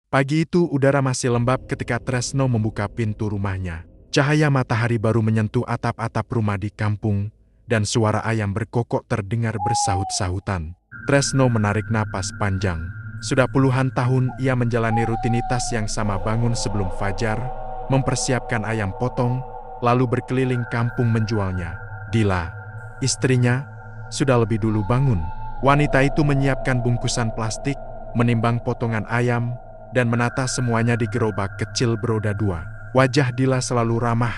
Pagi itu udara masih lembab ketika Tresno membuka pintu rumahnya. Cahaya matahari baru menyentuh atap-atap rumah di kampung, dan suara ayam berkokok terdengar bersahut-sahutan. Tresno menarik napas panjang. Sudah puluhan tahun ia menjalani rutinitas yang sama, bangun sebelum fajar, mempersiapkan ayam potong, lalu berkeliling kampung menjualnya. Dila, istrinya, sudah lebih dulu bangun. Wanita itu menyiapkan bungkusan plastik, menimbang potongan ayam, dan menata semuanya di gerobak kecil beroda dua. Wajah Dila selalu ramah,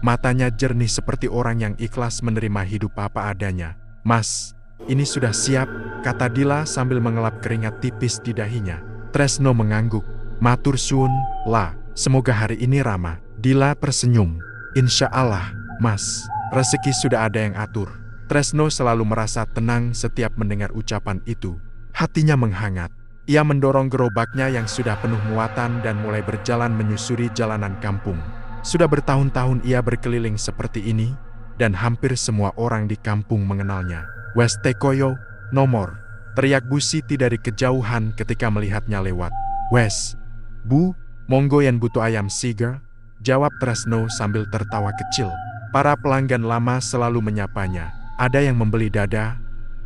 matanya jernih seperti orang yang ikhlas menerima hidup apa adanya. "Mas, ini sudah siap," kata Dila sambil mengelap keringat tipis di dahinya. Tresno mengangguk. "Matur suun, La. Semoga hari ini ramah." Dila tersenyum. "Insya Allah, Mas. Rezeki sudah ada yang atur." Tresno selalu merasa tenang setiap mendengar ucapan itu. Hatinya menghangat. Ia mendorong gerobaknya yang sudah penuh muatan dan mulai berjalan menyusuri jalanan kampung. Sudah bertahun-tahun ia berkeliling seperti ini, dan hampir semua orang di kampung mengenalnya. "Wes Tekoyo, nomor," teriak Bu Siti dari kejauhan ketika melihatnya lewat. "Wes, Bu, monggo yen butuh ayam siger," jawab Tresno sambil tertawa kecil. Para pelanggan lama selalu menyapanya. Ada yang membeli dada,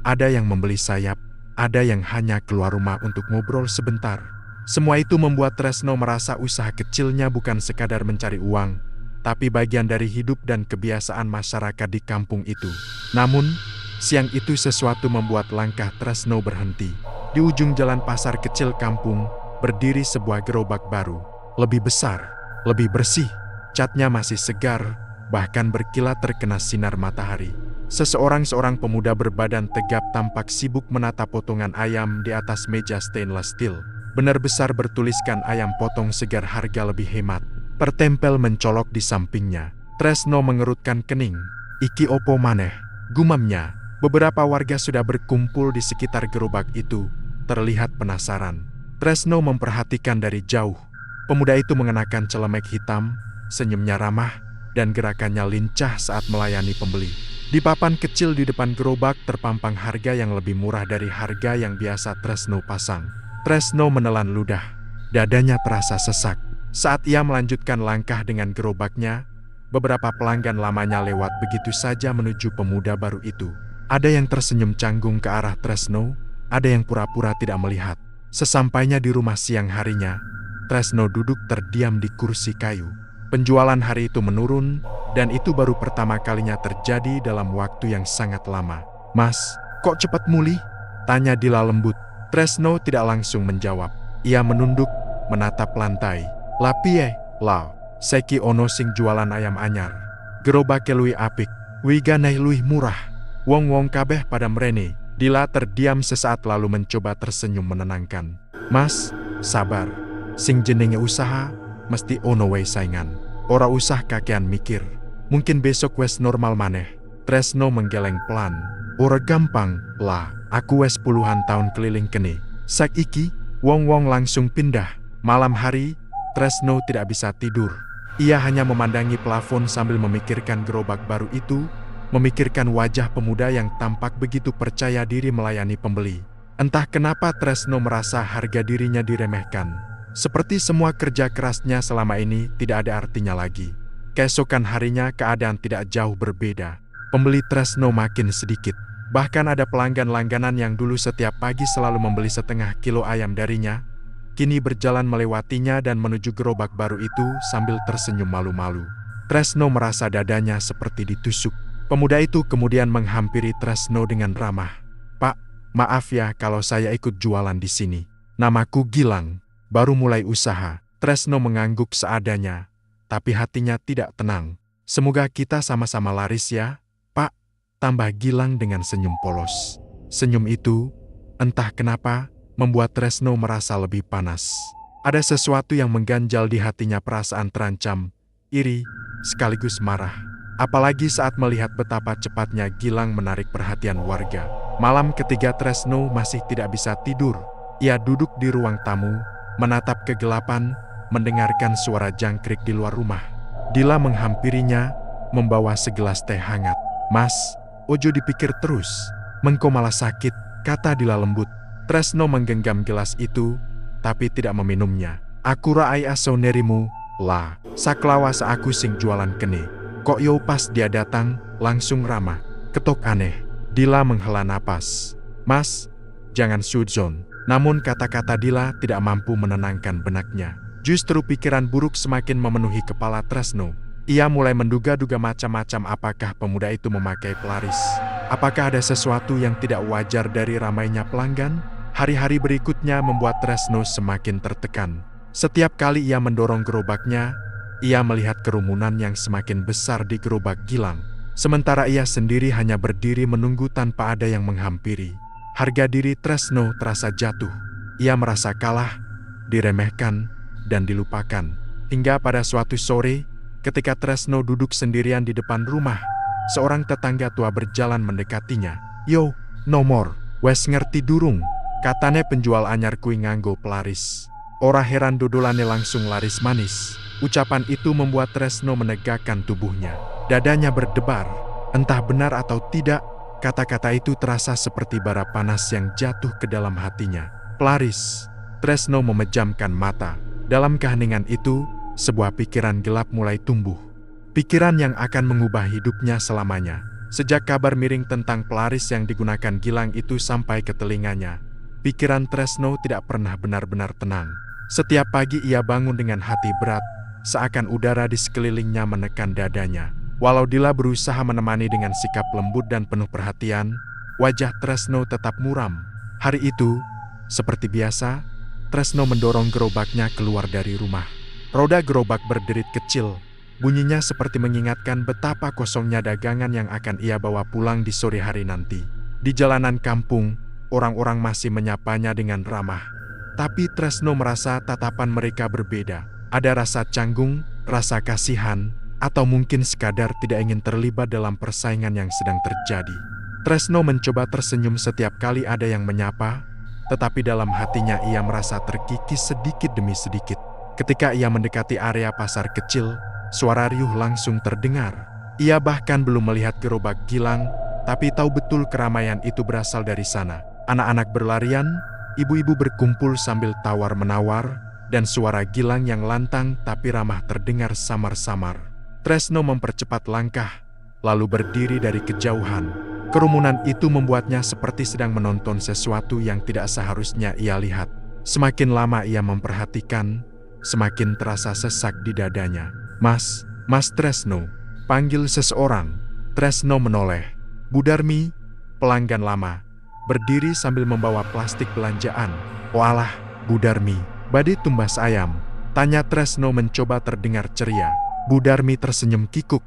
ada yang membeli sayap, ada yang hanya keluar rumah untuk ngobrol sebentar. Semua itu membuat Tresno merasa usaha kecilnya bukan sekadar mencari uang, tapi bagian dari hidup dan kebiasaan masyarakat di kampung itu. Namun, siang itu sesuatu membuat langkah Tresno berhenti. Di ujung jalan pasar kecil kampung, berdiri sebuah gerobak baru. Lebih besar, lebih bersih, catnya masih segar, bahkan berkilat terkena sinar matahari. Seorang pemuda berbadan tegap tampak sibuk menata potongan ayam di atas meja stainless steel. Benar besar bertuliskan "ayam potong segar, harga lebih hemat" tertempel mencolok di sampingnya. Tresno mengerutkan kening. "Iki opo maneh?" gumamnya. Beberapa warga sudah berkumpul di sekitar gerobak itu, terlihat penasaran. Tresno memperhatikan dari jauh. Pemuda itu mengenakan celemek hitam, senyumnya ramah, dan gerakannya lincah saat melayani pembeli. Di papan kecil di depan gerobak terpampang harga yang lebih murah dari harga yang biasa Tresno pasang. Tresno menelan ludah. Dadanya terasa sesak. Saat ia melanjutkan langkah dengan gerobaknya, beberapa pelanggan lamanya lewat begitu saja menuju pemuda baru itu. Ada yang tersenyum canggung ke arah Tresno, ada yang pura-pura tidak melihat. Sesampainya di rumah siang harinya, Tresno duduk terdiam di kursi kayu. Penjualan hari itu menurun, dan itu baru pertama kalinya terjadi dalam waktu yang sangat lama. "Mas, kok cepat muli?" tanya Dila lembut. Tresno tidak langsung menjawab. Ia menunduk, menatap lantai. "La piye, La? Saiki ono sing jualan ayam anyar. Gerobake luwih apik, wigane luwih murah. Wong-wong kabeh pada mrene." Dila terdiam sesaat lalu mencoba tersenyum menenangkan. "Mas, sabar. Sing jenenge usaha, mesti ono wae saingan. Ora usah kakean mikir. Mungkin besok wes normal maneh." Tresno menggeleng pelan. "Ora gampang, La. Aku wes puluhan tahun keliling kene. Saiki, wong-wong langsung pindah." Malam hari, Tresno tidak bisa tidur. Ia hanya memandangi plafon sambil memikirkan gerobak baru itu, memikirkan wajah pemuda yang tampak begitu percaya diri melayani pembeli. Entah kenapa Tresno merasa harga dirinya diremehkan. Seperti semua kerja kerasnya selama ini tidak ada artinya lagi. Keesokan harinya keadaan tidak jauh berbeda. Pembeli Tresno makin sedikit. Bahkan ada pelanggan langganan yang dulu setiap pagi selalu membeli setengah kilo ayam darinya, kini berjalan melewatinya dan menuju gerobak baru itu sambil tersenyum malu-malu. Tresno merasa dadanya seperti ditusuk. Pemuda itu kemudian menghampiri Tresno dengan ramah. "Pak, maaf ya kalau saya ikut jualan di sini. Namaku Gilang. Baru mulai usaha." Tresno mengangguk seadanya, tapi hatinya tidak tenang. "Semoga kita sama-sama laris ya, Pak," tambah Gilang dengan senyum polos. Senyum itu, entah kenapa, membuat Tresno merasa lebih panas. Ada sesuatu yang mengganjal di hatinya, perasaan terancam, iri, sekaligus marah. Apalagi saat melihat betapa cepatnya Gilang menarik perhatian warga. Malam ketiga Tresno masih tidak bisa tidur. Ia duduk di ruang tamu, menatap kegelapan, mendengarkan suara jangkrik di luar rumah. Dila menghampirinya, membawa segelas teh hangat. "Mas, ojo dipikir terus. Mengko malah sakit," kata Dila lembut. Tresno menggenggam gelas itu, tapi tidak meminumnya. Aku rai aso nerimu, lah. Saklawas aku sing jualan kene. Kok yo pas dia datang, langsung ramah. Ketok aneh. Dila menghela napas. Mas, jangan sudzon. Namun kata-kata Dila tidak mampu menenangkan benaknya. Justru pikiran buruk semakin memenuhi kepala Tresno. Ia mulai menduga-duga macam-macam, apakah pemuda itu memakai pelaris. Apakah ada sesuatu yang tidak wajar dari ramainya pelanggan? Hari-hari berikutnya membuat Tresno semakin tertekan. Setiap kali ia mendorong gerobaknya, ia melihat kerumunan yang semakin besar di gerobak Gilang. Sementara ia sendiri hanya berdiri menunggu tanpa ada yang menghampiri. Harga diri Tresno terasa jatuh. Ia merasa kalah, diremehkan, dan dilupakan. Hingga pada suatu sore, ketika Tresno duduk sendirian di depan rumah, seorang tetangga tua berjalan mendekatinya. Yo, nomor, wes ngerti durung, katane penjual anyar kui nganggo pelaris. Ora heran dodolane langsung laris manis. Ucapan itu membuat Tresno menegakkan tubuhnya. Dadanya berdebar. Entah benar atau tidak, kata-kata itu terasa seperti bara panas yang jatuh ke dalam hatinya. Pelaris. Tresno memejamkan mata. Dalam keheningan itu, sebuah pikiran gelap mulai tumbuh. Pikiran yang akan mengubah hidupnya selamanya. Sejak kabar miring tentang pelaris yang digunakan Gilang itu sampai ke telinganya, pikiran Tresno tidak pernah benar-benar tenang. Setiap pagi ia bangun dengan hati berat, seakan udara di sekelilingnya menekan dadanya. Walau Dila berusaha menemani dengan sikap lembut dan penuh perhatian, wajah Tresno tetap muram. Hari itu, seperti biasa, Tresno mendorong gerobaknya keluar dari rumah. Roda gerobak berderit kecil, bunyinya seperti mengingatkan betapa kosongnya dagangan yang akan ia bawa pulang di sore hari nanti. Di jalanan kampung, orang-orang masih menyapanya dengan ramah. Tapi Tresno merasa tatapan mereka berbeda. Ada rasa canggung, rasa kasihan, atau mungkin sekadar tidak ingin terlibat dalam persaingan yang sedang terjadi. Tresno mencoba tersenyum setiap kali ada yang menyapa, tetapi dalam hatinya ia merasa terkikis sedikit demi sedikit. Ketika ia mendekati area pasar kecil, suara riuh langsung terdengar. Ia bahkan belum melihat gerobak Gilang, tapi tahu betul keramaian itu berasal dari sana. Anak-anak berlarian, ibu-ibu berkumpul sambil tawar-menawar, dan suara Gilang yang lantang tapi ramah terdengar samar-samar. Tresno mempercepat langkah, lalu berdiri dari kejauhan. Kerumunan itu membuatnya seperti sedang menonton sesuatu yang tidak seharusnya ia lihat. Semakin lama ia memperhatikan, semakin terasa sesak di dadanya. Mas Tresno, panggil seseorang. Tresno menoleh. Bu Darmi, pelanggan lama, berdiri sambil membawa plastik belanjaan. Walah, Bu Darmi, bade tumbas ayam, tanya Tresno mencoba terdengar ceria. Bu Darmi tersenyum kikuk.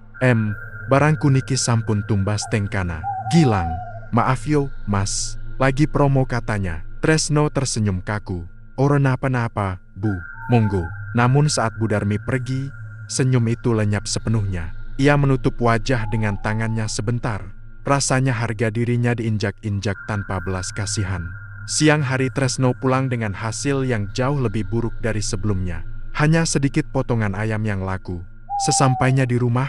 Barangku niki sampun tumbas tengkana. Gilang, maaf yo, mas, lagi promo katanya. Tresno tersenyum kaku. Ora napa-napa, Bu, monggo. Namun saat Bu Darmi pergi, senyum itu lenyap sepenuhnya. Ia menutup wajah dengan tangannya sebentar. Rasanya harga dirinya diinjak-injak tanpa belas kasihan. Siang hari Tresno pulang dengan hasil yang jauh lebih buruk dari sebelumnya. Hanya sedikit potongan ayam yang laku. Sesampainya di rumah,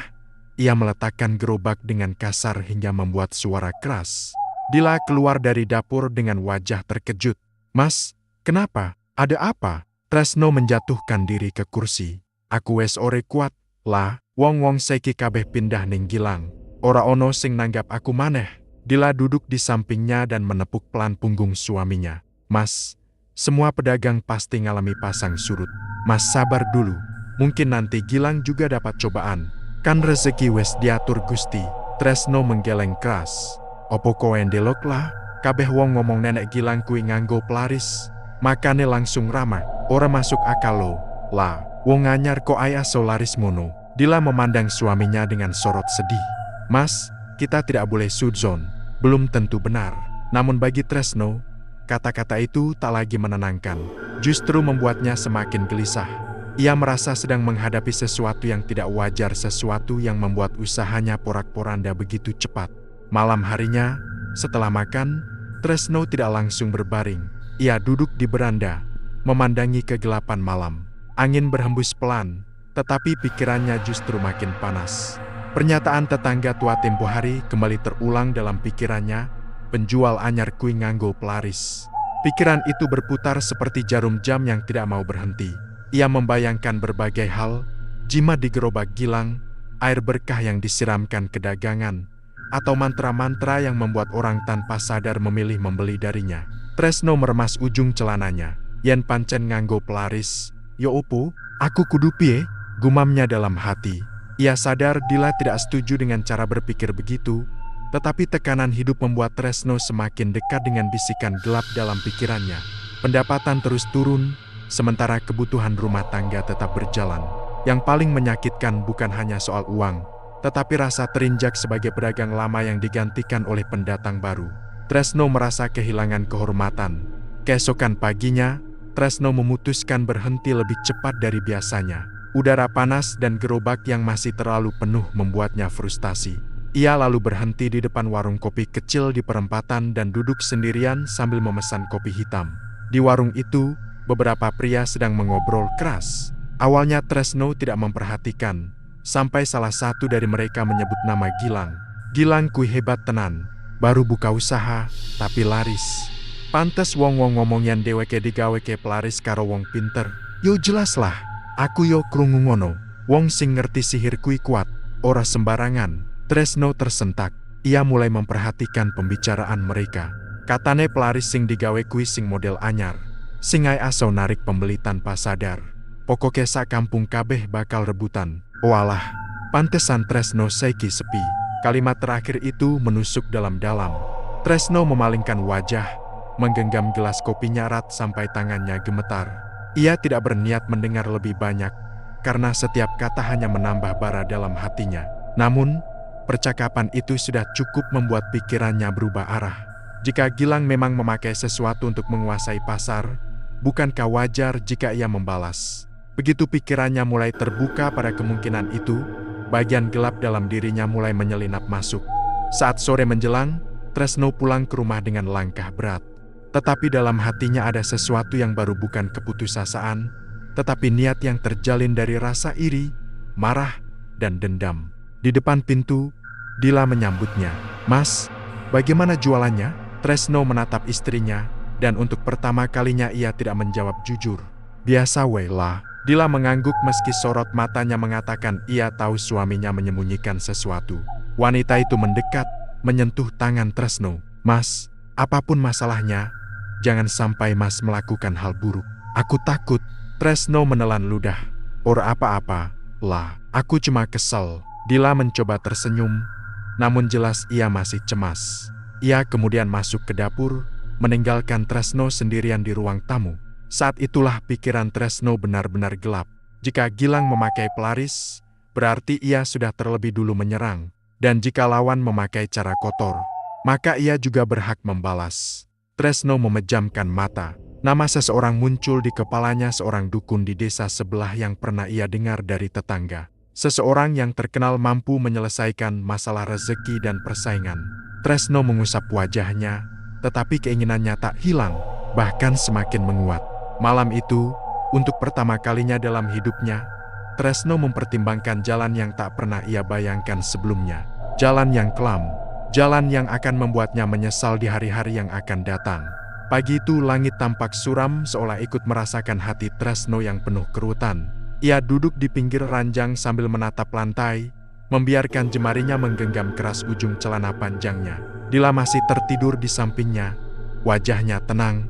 ia meletakkan gerobak dengan kasar hingga membuat suara keras. Dila keluar dari dapur dengan wajah terkejut. Mas, kenapa? Ada apa? Tresno menjatuhkan diri ke kursi. Aku wes ore kuat, lah, wong-wong saiki kabeh pindah ning Gilang. Ora ono sing nanggap aku maneh. Dila duduk di sampingnya dan menepuk pelan punggung suaminya. Mas, semua pedagang pasti ngalami pasang surut. Mas sabar dulu, mungkin nanti Gilang juga dapat cobaan. Kan rezeki wes diatur Gusti. Tresno menggeleng keras. Opo kowe ndelok lah, kabeh wong ngomong nenek Gilang kui nganggo pelaris. Makane langsung ramah, ora masuk akal lo. Lah, wong anyar kok aya solaris mono. Dila memandang suaminya dengan sorot sedih. Mas, kita tidak boleh sudzon. Belum tentu benar. Namun bagi Tresno, kata-kata itu tak lagi menenangkan. Justru membuatnya semakin gelisah. Ia merasa sedang menghadapi sesuatu yang tidak wajar, sesuatu yang membuat usahanya porak-poranda begitu cepat. Malam harinya, setelah makan, Tresno tidak langsung berbaring. Ia duduk di beranda, memandangi kegelapan malam. Angin berhembus pelan, tetapi pikirannya justru makin panas. Pernyataan tetangga tua tempo hari kembali terulang dalam pikirannya, penjual anyar kui nganggo pelaris. Pikiran itu berputar seperti jarum jam yang tidak mau berhenti. Ia membayangkan berbagai hal, jimat di gerobak Gilang, air berkah yang disiramkan ke dagangan, atau mantra-mantra yang membuat orang tanpa sadar memilih membeli darinya. Tresno meremas ujung celananya. Yen pancen nganggo pelaris, yo opo, aku kudu piye, gumamnya dalam hati. Ia sadar Dila tidak setuju dengan cara berpikir begitu, tetapi tekanan hidup membuat Tresno semakin dekat dengan bisikan gelap dalam pikirannya. Pendapatan terus turun, sementara kebutuhan rumah tangga tetap berjalan. Yang paling menyakitkan bukan hanya soal uang, tetapi rasa terinjak sebagai pedagang lama yang digantikan oleh pendatang baru. Tresno merasa kehilangan kehormatan. Keesokan paginya, Tresno memutuskan berhenti lebih cepat dari biasanya. Udara panas dan gerobak yang masih terlalu penuh membuatnya frustasi. Ia lalu berhenti di depan warung kopi kecil di perempatan dan duduk sendirian sambil memesan kopi hitam. Di warung itu, beberapa pria sedang mengobrol keras. Awalnya Tresno tidak memperhatikan, sampai salah satu dari mereka menyebut nama Gilang. Gilang kui hebat tenan, baru buka usaha, tapi laris. Pantes wong-wong ngomongin deweke digaweke pelaris karo wong pinter. Yo jelaslah, aku yo krungu ngono. Wong sing ngerti sihir kui kuat, ora sembarangan. Tresno tersentak. Ia mulai memperhatikan pembicaraan mereka. Katane pelaris sing digawe kui sing model anyar. Singai aso narik pembeli tanpa sadar. Pokoke sak kampung kabeh bakal rebutan. Walah, pantesan Tresno saiki sepi. Kalimat terakhir itu menusuk dalam-dalam. Tresno memalingkan wajah, menggenggam gelas kopi nyarat sampai tangannya gemetar. Ia tidak berniat mendengar lebih banyak, karena setiap kata hanya menambah bara dalam hatinya. Namun, percakapan itu sudah cukup membuat pikirannya berubah arah. Jika Gilang memang memakai sesuatu untuk menguasai pasar, bukankah wajar jika ia membalas? Begitu pikirannya mulai terbuka pada kemungkinan itu, bagian gelap dalam dirinya mulai menyelinap masuk. Saat sore menjelang, Tresno pulang ke rumah dengan langkah berat. Tetapi dalam hatinya ada sesuatu yang baru bukan keputusasaan, tetapi niat yang terjalin dari rasa iri, marah, dan dendam. Di depan pintu, Dila menyambutnya. Mas, bagaimana jualannya? Tresno menatap istrinya, dan untuk pertama kalinya ia tidak menjawab jujur. Biasa we lah. Dila mengangguk meski sorot matanya mengatakan ia tahu suaminya menyembunyikan sesuatu. Wanita itu mendekat, menyentuh tangan Tresno. Mas, apapun masalahnya, jangan sampai Mas melakukan hal buruk. Aku takut. Tresno menelan ludah. Ora apa-apa, lah. Aku cuma kesel. Dila mencoba tersenyum, namun jelas ia masih cemas. Ia kemudian masuk ke dapur, meninggalkan Tresno sendirian di ruang tamu. Saat itulah pikiran Tresno benar-benar gelap. Jika Gilang memakai pelaris, berarti ia sudah terlebih dulu menyerang. Dan jika lawan memakai cara kotor, maka ia juga berhak membalas. Tresno memejamkan mata. Nama seseorang muncul di kepalanya, seorang dukun di desa sebelah yang pernah ia dengar dari tetangga. Seseorang yang terkenal mampu menyelesaikan masalah rezeki dan persaingan. Tresno mengusap wajahnya, tetapi keinginannya tak hilang, bahkan semakin menguat. Malam itu, untuk pertama kalinya dalam hidupnya, Tresno mempertimbangkan jalan yang tak pernah ia bayangkan sebelumnya. Jalan yang kelam, jalan yang akan membuatnya menyesal di hari-hari yang akan datang. Pagi itu langit tampak suram seolah ikut merasakan hati Tresno yang penuh kerutan. Ia duduk di pinggir ranjang sambil menatap lantai, membiarkan jemarinya menggenggam keras ujung celana panjangnya. Dila masih tertidur di sampingnya, wajahnya tenang,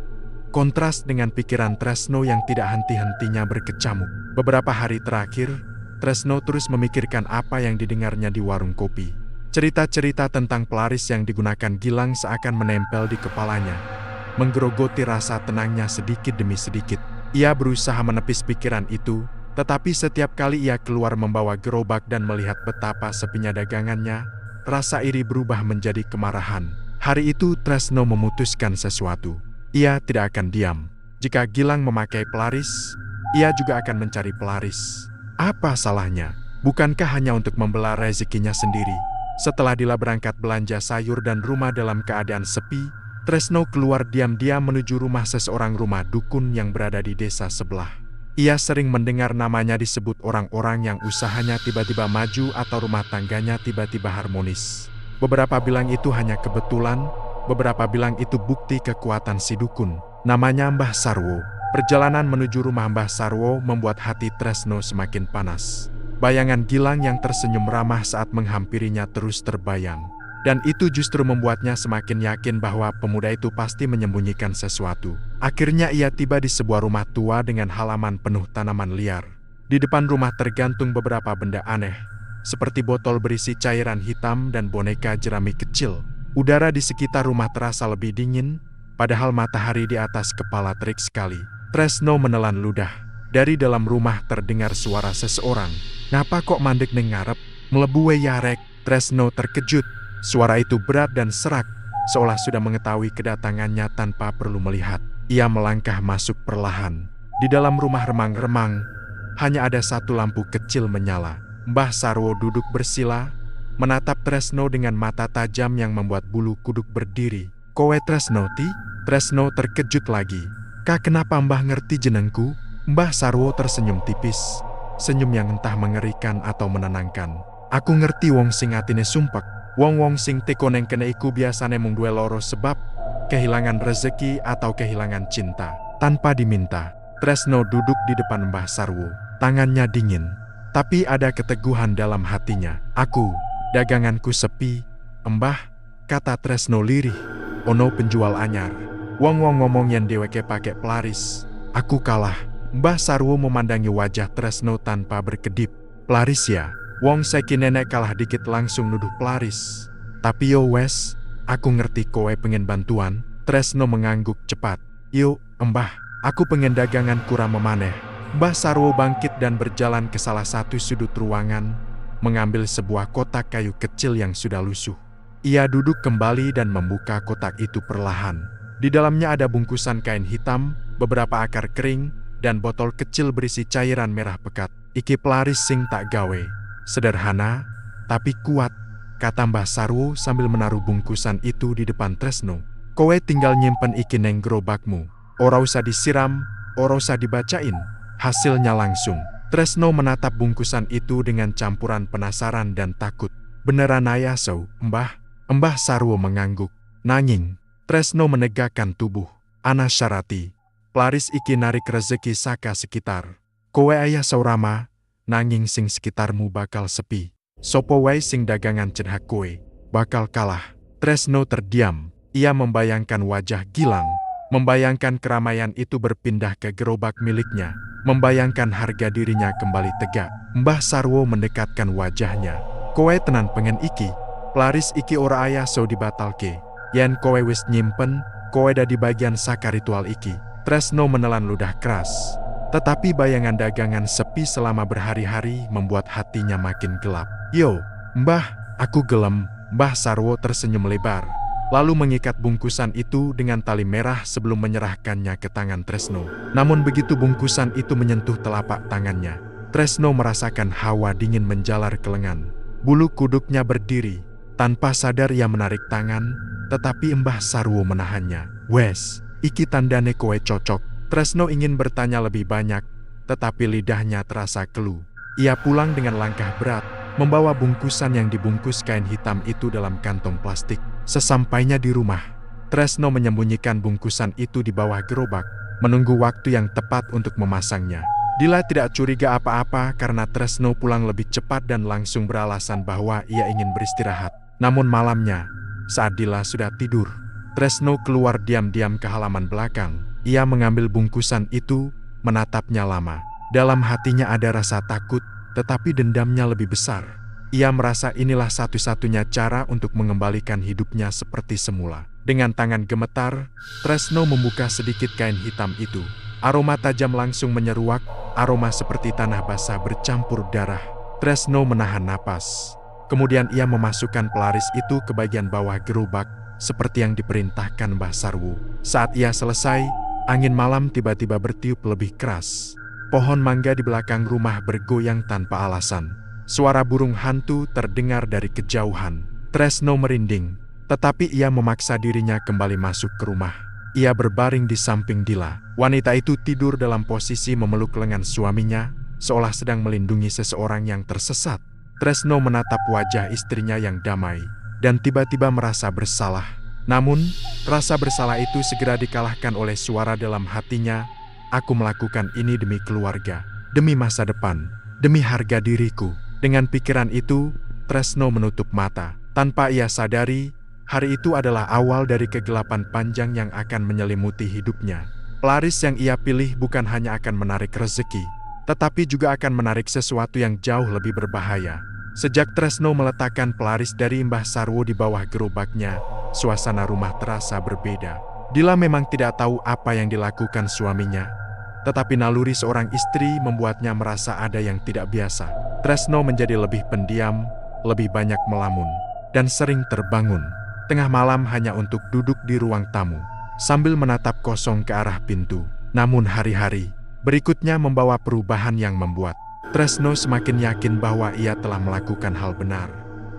kontras dengan pikiran Tresno yang tidak henti-hentinya berkecamuk. Beberapa hari terakhir, Tresno terus memikirkan apa yang didengarnya di warung kopi. Cerita-cerita tentang pelaris yang digunakan Gilang seakan menempel di kepalanya, menggerogoti rasa tenangnya sedikit demi sedikit. Ia berusaha menepis pikiran itu, tetapi setiap kali ia keluar membawa gerobak dan melihat betapa sepinya dagangannya, rasa iri berubah menjadi kemarahan. Hari itu Tresno memutuskan sesuatu. Ia tidak akan diam. Jika Gilang memakai pelaris, ia juga akan mencari pelaris. Apa salahnya? Bukankah hanya untuk membelah rezekinya sendiri? Setelah Dila berangkat belanja sayur dan rumah dalam keadaan sepi, Tresno keluar diam-diam menuju rumah seseorang rumah dukun yang berada di desa sebelah. Ia sering mendengar namanya disebut orang-orang yang usahanya tiba-tiba maju atau rumah tangganya tiba-tiba harmonis. Beberapa bilang itu hanya kebetulan, beberapa bilang itu bukti kekuatan si dukun. Namanya Mbah Sarwo. Perjalanan menuju rumah Mbah Sarwo membuat hati Tresno semakin panas. Bayangan Gilang yang tersenyum ramah saat menghampirinya terus terbayang. Dan itu justru membuatnya semakin yakin bahwa pemuda itu pasti menyembunyikan sesuatu. Akhirnya ia tiba di sebuah rumah tua dengan halaman penuh tanaman liar. Di depan rumah tergantung beberapa benda aneh, seperti botol berisi cairan hitam dan boneka jerami kecil. Udara di sekitar rumah terasa lebih dingin, padahal matahari di atas kepala terik sekali. Tresno menelan ludah. Dari dalam rumah terdengar suara seseorang. "Napa kok mandek neng ngarep? Mlebu we yarek." Tresno terkejut. Suara itu berat dan serak, seolah sudah mengetahui kedatangannya tanpa perlu melihat. Ia melangkah masuk perlahan. Di dalam rumah remang-remang, hanya ada satu lampu kecil menyala. Mbah Sarwo duduk bersila, menatap Tresno dengan mata tajam yang membuat bulu kuduk berdiri. "Kowe Tresno ti?" Tresno terkejut lagi. "Kak, kenapa mbah ngerti jenengku?" Mbah Sarwo tersenyum tipis, senyum yang entah mengerikan atau menenangkan. "Aku ngerti wong sing atine sumpek. Wong-wong sing teko neng kene iku biasane mung duwe loro sebab, kehilangan rezeki atau kehilangan cinta." Tanpa diminta, Tresno duduk di depan Mbah Sarwo. Tangannya dingin, tapi ada keteguhan dalam hatinya. Daganganku sepi, Mbah," kata Tresno lirih. "Ono penjual anyar. Wong-wong ngomong yen dheweke pake pelaris. Aku kalah." Mbah Sarwo memandangi wajah Tresno tanpa berkedip. "Pelaris ya? Wong saiki nenek kalah dikit langsung nuduh pelaris. Tapi yo wes, aku ngerti kowe pengen bantuan." Tresno mengangguk cepat. "Yo, Mbah, aku pengen dagangan kurang memaneh." Mbah Sarwo bangkit dan berjalan ke salah satu sudut ruangan, mengambil sebuah kotak kayu kecil yang sudah lusuh. Ia duduk kembali dan membuka kotak itu perlahan. Di dalamnya ada bungkusan kain hitam, beberapa akar kering, dan botol kecil berisi cairan merah pekat. "Iki pelaris sing tak gawe. Sederhana, tapi kuat," kata Mbah Sarwo sambil menaruh bungkusan itu di depan Tresno. "Kowe tinggal nyimpen iki neng gerobakmu. Ora usah disiram, ora usah dibacain. Hasilnya langsung." Tresno menatap bungkusan itu dengan campuran penasaran dan takut. "Beneran ayaso, Mbah?" Mbah Sarwo mengangguk. Nanging, Tresno menegakkan tubuh. "Ana syarati. Pelaris iki narik rezeki saka sekitar. Kowe ayaso rama, nanging sing sekitarmu bakal sepi. Sopo wae sing dagangan cedhak kowe, bakal kalah." Tresno terdiam. Ia membayangkan wajah Gilang, membayangkan keramaian itu berpindah ke gerobak miliknya, membayangkan harga dirinya kembali tegak. Mbah Sarwo mendekatkan wajahnya. "Kowe tenan pengen iki? Pelaris iki ora ayaso dibatalke. Yen kowe wis nyimpen, kowe da di bagian saka ritual iki." Tresno menelan ludah keras. Tetapi bayangan dagangan sepi selama berhari-hari membuat hatinya makin gelap. "Yo, Mbah, aku gelem." Mbah Sarwo tersenyum lebar, lalu mengikat bungkusan itu dengan tali merah sebelum menyerahkannya ke tangan Tresno. Namun begitu bungkusan itu menyentuh telapak tangannya, Tresno merasakan hawa dingin menjalar ke lengan. Bulu kuduknya berdiri. Tanpa sadar ia menarik tangan, tetapi Mbah Sarwo menahannya. "Wes, iki tandane kowe cocok." Tresno ingin bertanya lebih banyak, tetapi lidahnya terasa keluh. Ia pulang dengan langkah berat, membawa bungkusan yang dibungkus kain hitam itu dalam kantong plastik. Sesampainya di rumah, Tresno menyembunyikan bungkusan itu di bawah gerobak, menunggu waktu yang tepat untuk memasangnya. Dila tidak curiga apa-apa karena Tresno pulang lebih cepat dan langsung beralasan bahwa ia ingin beristirahat. Namun malamnya, saat Dila sudah tidur, Tresno keluar diam-diam ke halaman belakang. Ia mengambil bungkusan itu, menatapnya lama. Dalam hatinya ada rasa takut, tetapi dendamnya lebih besar. Ia merasa inilah satu-satunya cara untuk mengembalikan hidupnya seperti semula. Dengan tangan gemetar, Tresno membuka sedikit kain hitam itu. Aroma tajam langsung menyeruak, aroma seperti tanah basah bercampur darah. Tresno menahan napas. Kemudian ia memasukkan pelaris itu ke bagian bawah gerobak, seperti yang diperintahkan Mbah Sarwo. Saat ia selesai, angin malam tiba-tiba bertiup lebih keras. Pohon mangga di belakang rumah bergoyang tanpa alasan. Suara burung hantu terdengar dari kejauhan. Tresno merinding, tetapi ia memaksa dirinya kembali masuk ke rumah. Ia berbaring di samping Dila. Wanita itu tidur dalam posisi memeluk lengan suaminya, seolah sedang melindungi seseorang yang tersesat. Tresno menatap wajah istrinya yang damai, dan tiba-tiba merasa bersalah. Namun, rasa bersalah itu segera dikalahkan oleh suara dalam hatinya. Aku melakukan ini demi keluarga, demi masa depan, demi harga diriku. Dengan pikiran itu, Tresno menutup mata. Tanpa ia sadari, hari itu adalah awal dari kegelapan panjang yang akan menyelimuti hidupnya. Pelaris yang ia pilih bukan hanya akan menarik rezeki, tetapi juga akan menarik sesuatu yang jauh lebih berbahaya. Sejak Tresno meletakkan pelaris dari Mbah Sarwo di bawah gerobaknya, suasana rumah terasa berbeda. Dila memang tidak tahu apa yang dilakukan suaminya, tetapi naluri seorang istri membuatnya merasa ada yang tidak biasa. Tresno menjadi lebih pendiam, lebih banyak melamun, dan sering terbangun tengah malam hanya untuk duduk di ruang tamu, sambil menatap kosong ke arah pintu. Namun hari-hari berikutnya membawa perubahan yang membuat Tresno semakin yakin bahwa ia telah melakukan hal benar.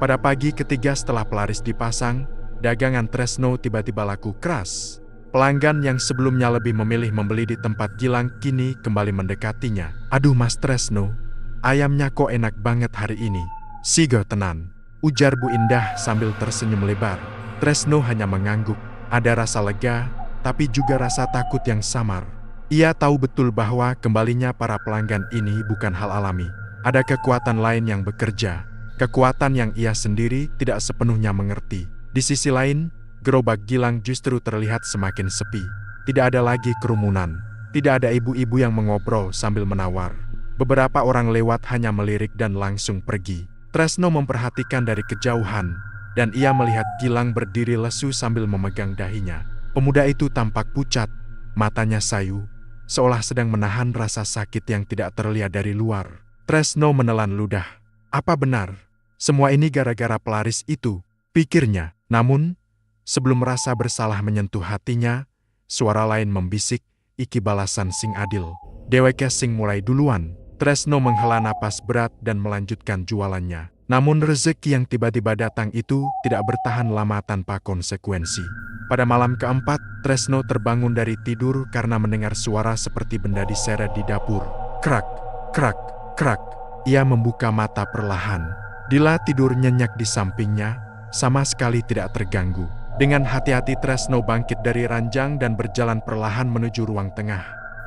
Pada pagi ketiga setelah pelaris dipasang, dagangan Tresno tiba-tiba laku keras. Pelanggan yang sebelumnya lebih memilih membeli di tempat Gilang kini kembali mendekatinya. "Aduh Mas Tresno, ayamnya kok enak banget hari ini." "Sigo tenan," ujar Bu Indah sambil tersenyum lebar. Tresno hanya mengangguk. Ada rasa lega, tapi juga rasa takut yang samar. Ia tahu betul bahwa kembalinya para pelanggan ini bukan hal alami. Ada kekuatan lain yang bekerja, kekuatan yang ia sendiri tidak sepenuhnya mengerti. Di sisi lain, gerobak Gilang justru terlihat semakin sepi. Tidak ada lagi kerumunan, tidak ada ibu-ibu yang mengobrol sambil menawar. Beberapa orang lewat hanya melirik dan langsung pergi. Tresno memperhatikan dari kejauhan, dan ia melihat Gilang berdiri lesu sambil memegang dahinya. Pemuda itu tampak pucat, matanya sayu, seolah sedang menahan rasa sakit yang tidak terlihat dari luar. Tresno menelan ludah. Apa benar? Semua ini gara-gara pelaris itu, pikirnya. Namun, sebelum rasa bersalah menyentuh hatinya, suara lain membisik, "Iki balasan sing adil. Deweke sing mulai duluan." Tresno menghela napas berat dan melanjutkan jualannya. Namun rezeki yang tiba-tiba datang itu tidak bertahan lama tanpa konsekuensi. Pada malam keempat, Tresno terbangun dari tidur karena mendengar suara seperti benda diseret di dapur. Krak, krak, krak. Ia membuka mata perlahan. Dila tidur nyenyak di sampingnya, sama sekali tidak terganggu. Dengan hati-hati Tresno bangkit dari ranjang dan berjalan perlahan menuju ruang tengah.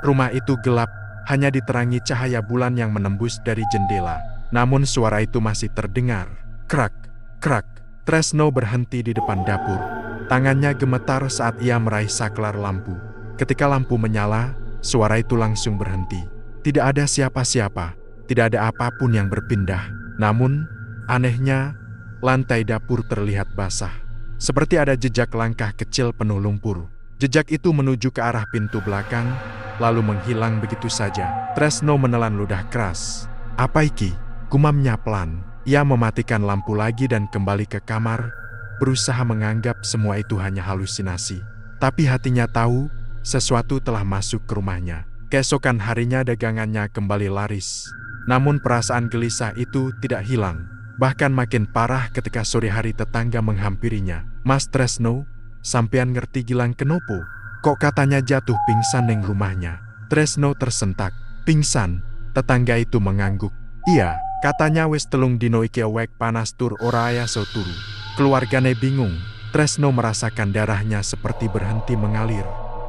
Rumah itu gelap, hanya diterangi cahaya bulan yang menembus dari jendela. Namun suara itu masih terdengar. Krak, krak. Tresno berhenti di depan dapur. Tangannya gemetar saat ia meraih saklar lampu. Ketika lampu menyala, suara itu langsung berhenti. Tidak ada siapa-siapa, tidak ada apapun yang berpindah. Namun, anehnya, lantai dapur terlihat basah. Seperti ada jejak langkah kecil penuh lumpur. Jejak itu menuju ke arah pintu belakang, lalu menghilang begitu saja. Tresno menelan ludah keras. "Apa iki?" gumamnya pelan. Ia mematikan lampu lagi dan kembali ke kamar, berusaha menganggap semua itu hanya halusinasi. Tapi hatinya tahu, sesuatu telah masuk ke rumahnya. Keesokan harinya dagangannya kembali laris. Namun perasaan gelisah itu tidak hilang. Bahkan makin parah ketika sore hari tetangga menghampirinya. "Mas Tresno, sampean ngerti Gilang kenopo? Kok katanya jatuh pingsan neng rumahnya?" Tresno tersentak. "Pingsan?" Tetangga itu mengangguk. "Iya, katanya wis telung dino iki ewek panas tur ora aya so turu." Keluargane bingung. Tresno merasakan darahnya seperti berhenti mengalir.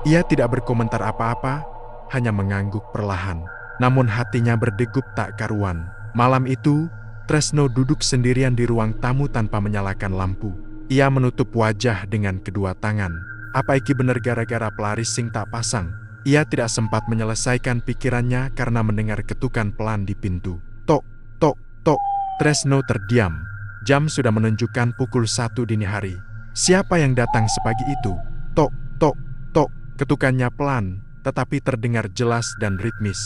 Ia tidak berkomentar apa-apa, hanya mengangguk perlahan. Namun hatinya berdegup tak karuan. Malam itu, Tresno duduk sendirian di ruang tamu tanpa menyalakan lampu. Ia menutup wajah dengan kedua tangan. Apa iki bener gara-gara pelaris sing tak pasang? Ia tidak sempat menyelesaikan pikirannya karena mendengar ketukan pelan di pintu. Tok, tok, tok. Tresno terdiam. Jam sudah menunjukkan pukul 1 dini hari. Siapa yang datang sepagi itu? Tok, tok, tok. Ketukannya pelan, tetapi terdengar jelas dan ritmis.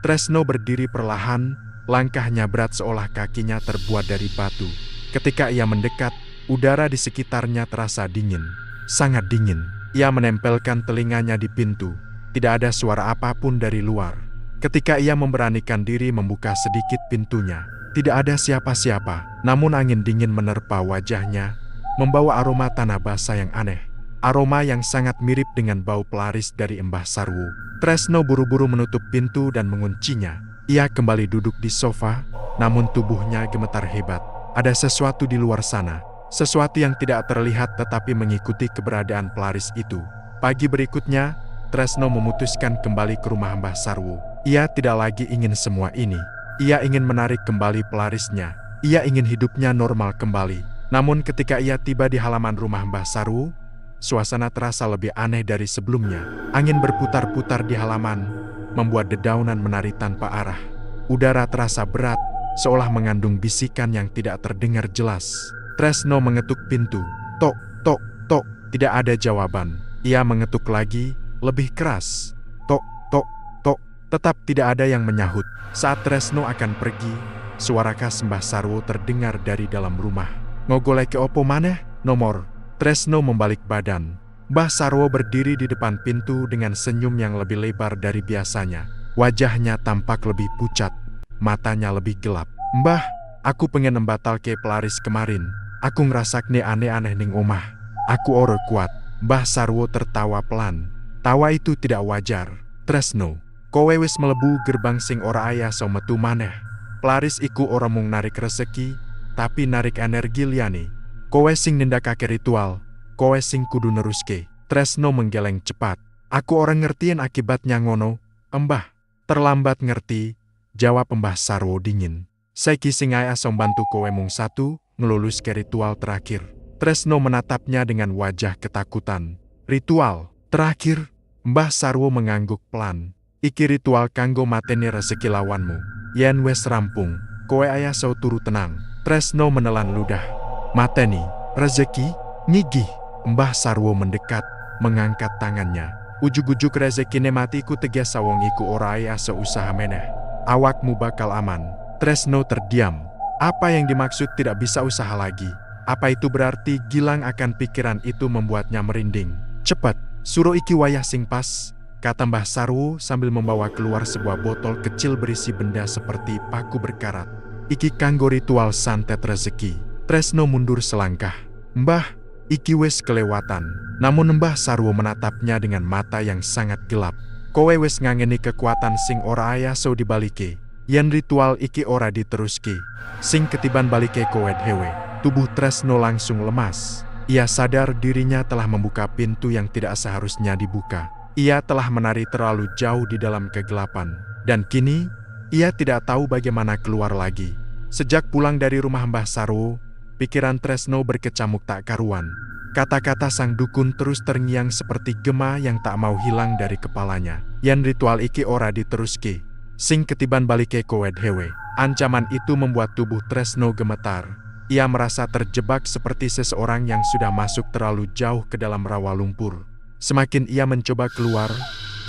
Tresno berdiri perlahan, langkahnya berat seolah kakinya terbuat dari batu. Ketika ia mendekat, udara di sekitarnya terasa dingin. Sangat dingin. Ia menempelkan telinganya di pintu. Tidak ada suara apapun dari luar. Ketika ia memberanikan diri membuka sedikit pintunya, tidak ada siapa-siapa. Namun angin dingin menerpa wajahnya, membawa aroma tanah basah yang aneh. Aroma yang sangat mirip dengan bau pelaris dari Mbah Sarwo. Tresno buru-buru menutup pintu dan menguncinya. Ia kembali duduk di sofa, namun tubuhnya gemetar hebat. Ada sesuatu di luar sana. Sesuatu yang tidak terlihat tetapi mengikuti keberadaan pelaris itu. Pagi berikutnya, Tresno memutuskan kembali ke rumah Mbah Sarwo. Ia tidak lagi ingin semua ini. Ia ingin menarik kembali pelarisnya. Ia ingin hidupnya normal kembali. Namun ketika ia tiba di halaman rumah Mbah Sarwo, suasana terasa lebih aneh dari sebelumnya. Angin berputar-putar di halaman, membuat dedaunan menari tanpa arah. Udara terasa berat, seolah mengandung bisikan yang tidak terdengar jelas. Tresno mengetuk pintu. Tok, tok, tok. Tidak ada jawaban. Ia mengetuk lagi, lebih keras. Tok, tok, tok. Tetap tidak ada yang menyahut. Saat Tresno akan pergi, suara khas Mbah Sarwo terdengar dari dalam rumah. Ngogoleke opo maneh, nomor. Tresno membalik badan. Mbah Sarwo berdiri di depan pintu dengan senyum yang lebih lebar dari biasanya. Wajahnya tampak lebih pucat, matanya lebih gelap. Mbah, aku pengen membatalke pelaris kemarin. Aku ngerasakne aneh-aneh ning omah. Aku ora kuat. Mbah Sarwo tertawa pelan. Tawa itu tidak wajar. Tresno, kowe wis melebu gerbang sing ora aya so metu maneh. Pelaris iku ora mung narik rezeki, tapi narik energi liyane. Kowe sing nindakake ritual, kowe sing kudu neruske. Tresno menggeleng cepat. Aku ora ngertiin akibatnya ngono, Mbah. Terlambat ngerti, jawab Mbah Sarwo dingin. Saiki sing aya so bantu kowe mung satu, ngeluluske ritual terakhir. Tresno menatapnya dengan wajah ketakutan. Ritual terakhir? Mbah Sarwo mengangguk pelan. Iki ritual kanggo mateni rezeki lawanmu. Yen wes rampung, kowe aya so turu tenang. Tresno menelan ludah. Mateni, rezeki, ngigih. Mbah Sarwo mendekat, mengangkat tangannya. Ujug-ujug rezekine matiku tegas sawong iku ora aya seusaha meneh. Awakmu bakal aman. Tresno terdiam. Apa yang dimaksud tidak bisa usaha lagi? Apa itu berarti gilang akan pikiran itu membuatnya merinding? Cepat, suruh iki wayah sing pas, kata Mbah Sarwo sambil membawa keluar sebuah botol kecil berisi benda seperti paku berkarat. Iki kanggo ritual santet rezeki. Tresno mundur selangkah. Mbah, iki wis kelewatan. Namun Mbah Sarwo menatapnya dengan mata yang sangat gelap. Kowe wis ngangeni kekuatan sing ora aya so dibalike. Yen ritual iki ora diteruske, sing ketiban balike kowe dhewe. Tubuh Tresno langsung lemas. Ia sadar dirinya telah membuka pintu yang tidak seharusnya dibuka. Ia telah menari terlalu jauh di dalam kegelapan. Dan kini, ia tidak tahu bagaimana keluar lagi. Sejak pulang dari rumah Mbah Sarwo, pikiran Tresno berkecamuk tak karuan. Kata-kata sang dukun terus terngiang seperti gema yang tak mau hilang dari kepalanya. Yen ritual iki ora diteruske, sing ketiban balike kowe dhewe. Ancaman itu membuat tubuh Tresno gemetar. Ia merasa terjebak seperti seseorang yang sudah masuk terlalu jauh ke dalam rawa lumpur. Semakin ia mencoba keluar,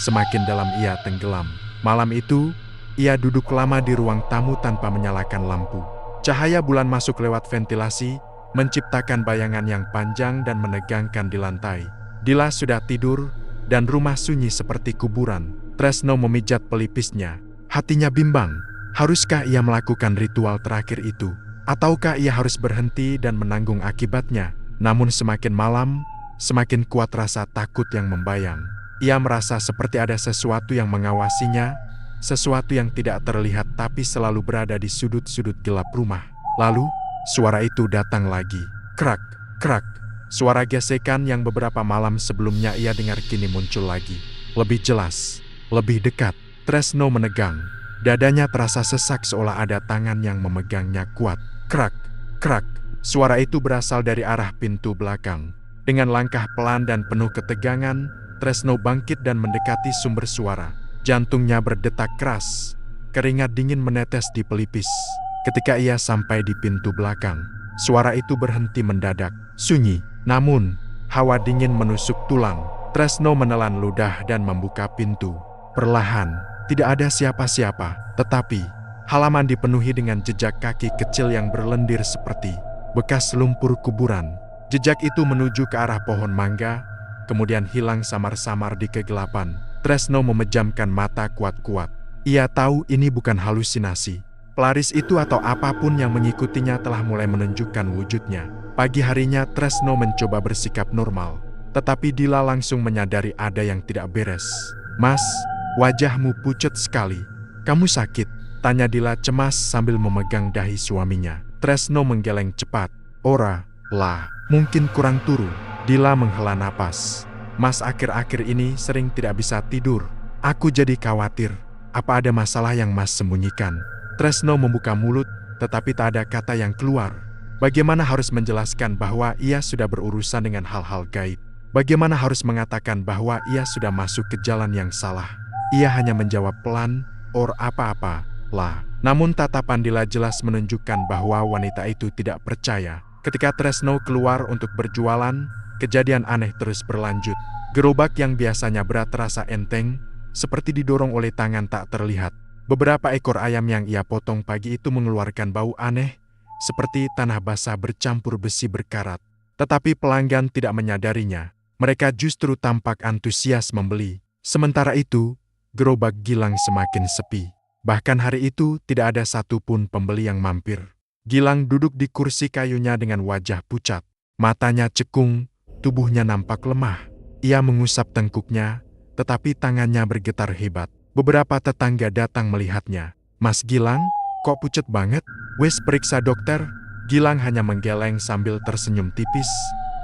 semakin dalam ia tenggelam. Malam itu, ia duduk lama di ruang tamu tanpa menyalakan lampu. Cahaya bulan masuk lewat ventilasi, menciptakan bayangan yang panjang dan menegangkan di lantai. Dila sudah tidur, dan rumah sunyi seperti kuburan. Tresno memijat pelipisnya. Hatinya bimbang. Haruskah ia melakukan ritual terakhir itu? Ataukah ia harus berhenti dan menanggung akibatnya? Namun semakin malam, semakin kuat rasa takut yang membayang. Ia merasa seperti ada sesuatu yang mengawasinya, sesuatu yang tidak terlihat tapi selalu berada di sudut-sudut gelap rumah. Lalu, suara itu datang lagi. Krak, krak. Suara gesekan yang beberapa malam sebelumnya ia dengar kini muncul lagi. Lebih jelas, lebih dekat. Tresno menegang. Dadanya terasa sesak seolah ada tangan yang memegangnya kuat. Krak, krak. Suara itu berasal dari arah pintu belakang. Dengan langkah pelan dan penuh ketegangan, Tresno bangkit dan mendekati sumber suara. Jantungnya berdetak keras. Keringat dingin menetes di pelipis. Ketika ia sampai di pintu belakang, suara itu berhenti mendadak. Sunyi, namun hawa dingin menusuk tulang. Tresno menelan ludah dan membuka pintu. Perlahan, tidak ada siapa-siapa, tetapi halaman dipenuhi dengan jejak kaki kecil yang berlendir seperti bekas lumpur kuburan. Jejak itu menuju ke arah pohon mangga, kemudian hilang samar-samar di kegelapan. Tresno memejamkan mata kuat-kuat. Ia tahu ini bukan halusinasi. Pelaris itu atau apapun yang mengikutinya telah mulai menunjukkan wujudnya. Pagi harinya Tresno mencoba bersikap normal, tetapi Dila langsung menyadari ada yang tidak beres. Mas, wajahmu pucat sekali. Kamu sakit? Tanya Dila cemas sambil memegang dahi suaminya. Tresno menggeleng cepat. Ora, Lah, mungkin kurang turu. Dila menghela napas. Mas akhir-akhir ini sering tidak bisa tidur. Aku jadi khawatir. Apa ada masalah yang Mas sembunyikan? Tresno membuka mulut, tetapi tak ada kata yang keluar. Bagaimana harus menjelaskan bahwa ia sudah berurusan dengan hal-hal gaib? Bagaimana harus mengatakan bahwa ia sudah masuk ke jalan yang salah? Ia hanya menjawab pelan, "Or apa-apa, lah." Namun tatapan Dila jelas menunjukkan bahwa wanita itu tidak percaya. Ketika Tresno keluar untuk berjualan, kejadian aneh terus berlanjut. Gerobak yang biasanya berat terasa enteng, seperti didorong oleh tangan tak terlihat. Beberapa ekor ayam yang ia potong pagi itu mengeluarkan bau aneh, seperti tanah basah bercampur besi berkarat. Tetapi pelanggan tidak menyadarinya. Mereka justru tampak antusias membeli. Sementara itu, gerobak Gilang semakin sepi. Bahkan hari itu tidak ada satupun pembeli yang mampir. Gilang duduk di kursi kayunya dengan wajah pucat. Matanya cekung, tubuhnya nampak lemah. Ia mengusap tengkuknya, tetapi tangannya bergetar hebat. Beberapa tetangga datang melihatnya. "Mas Gilang, kok pucat banget? Wes periksa dokter." Gilang hanya menggeleng sambil tersenyum tipis.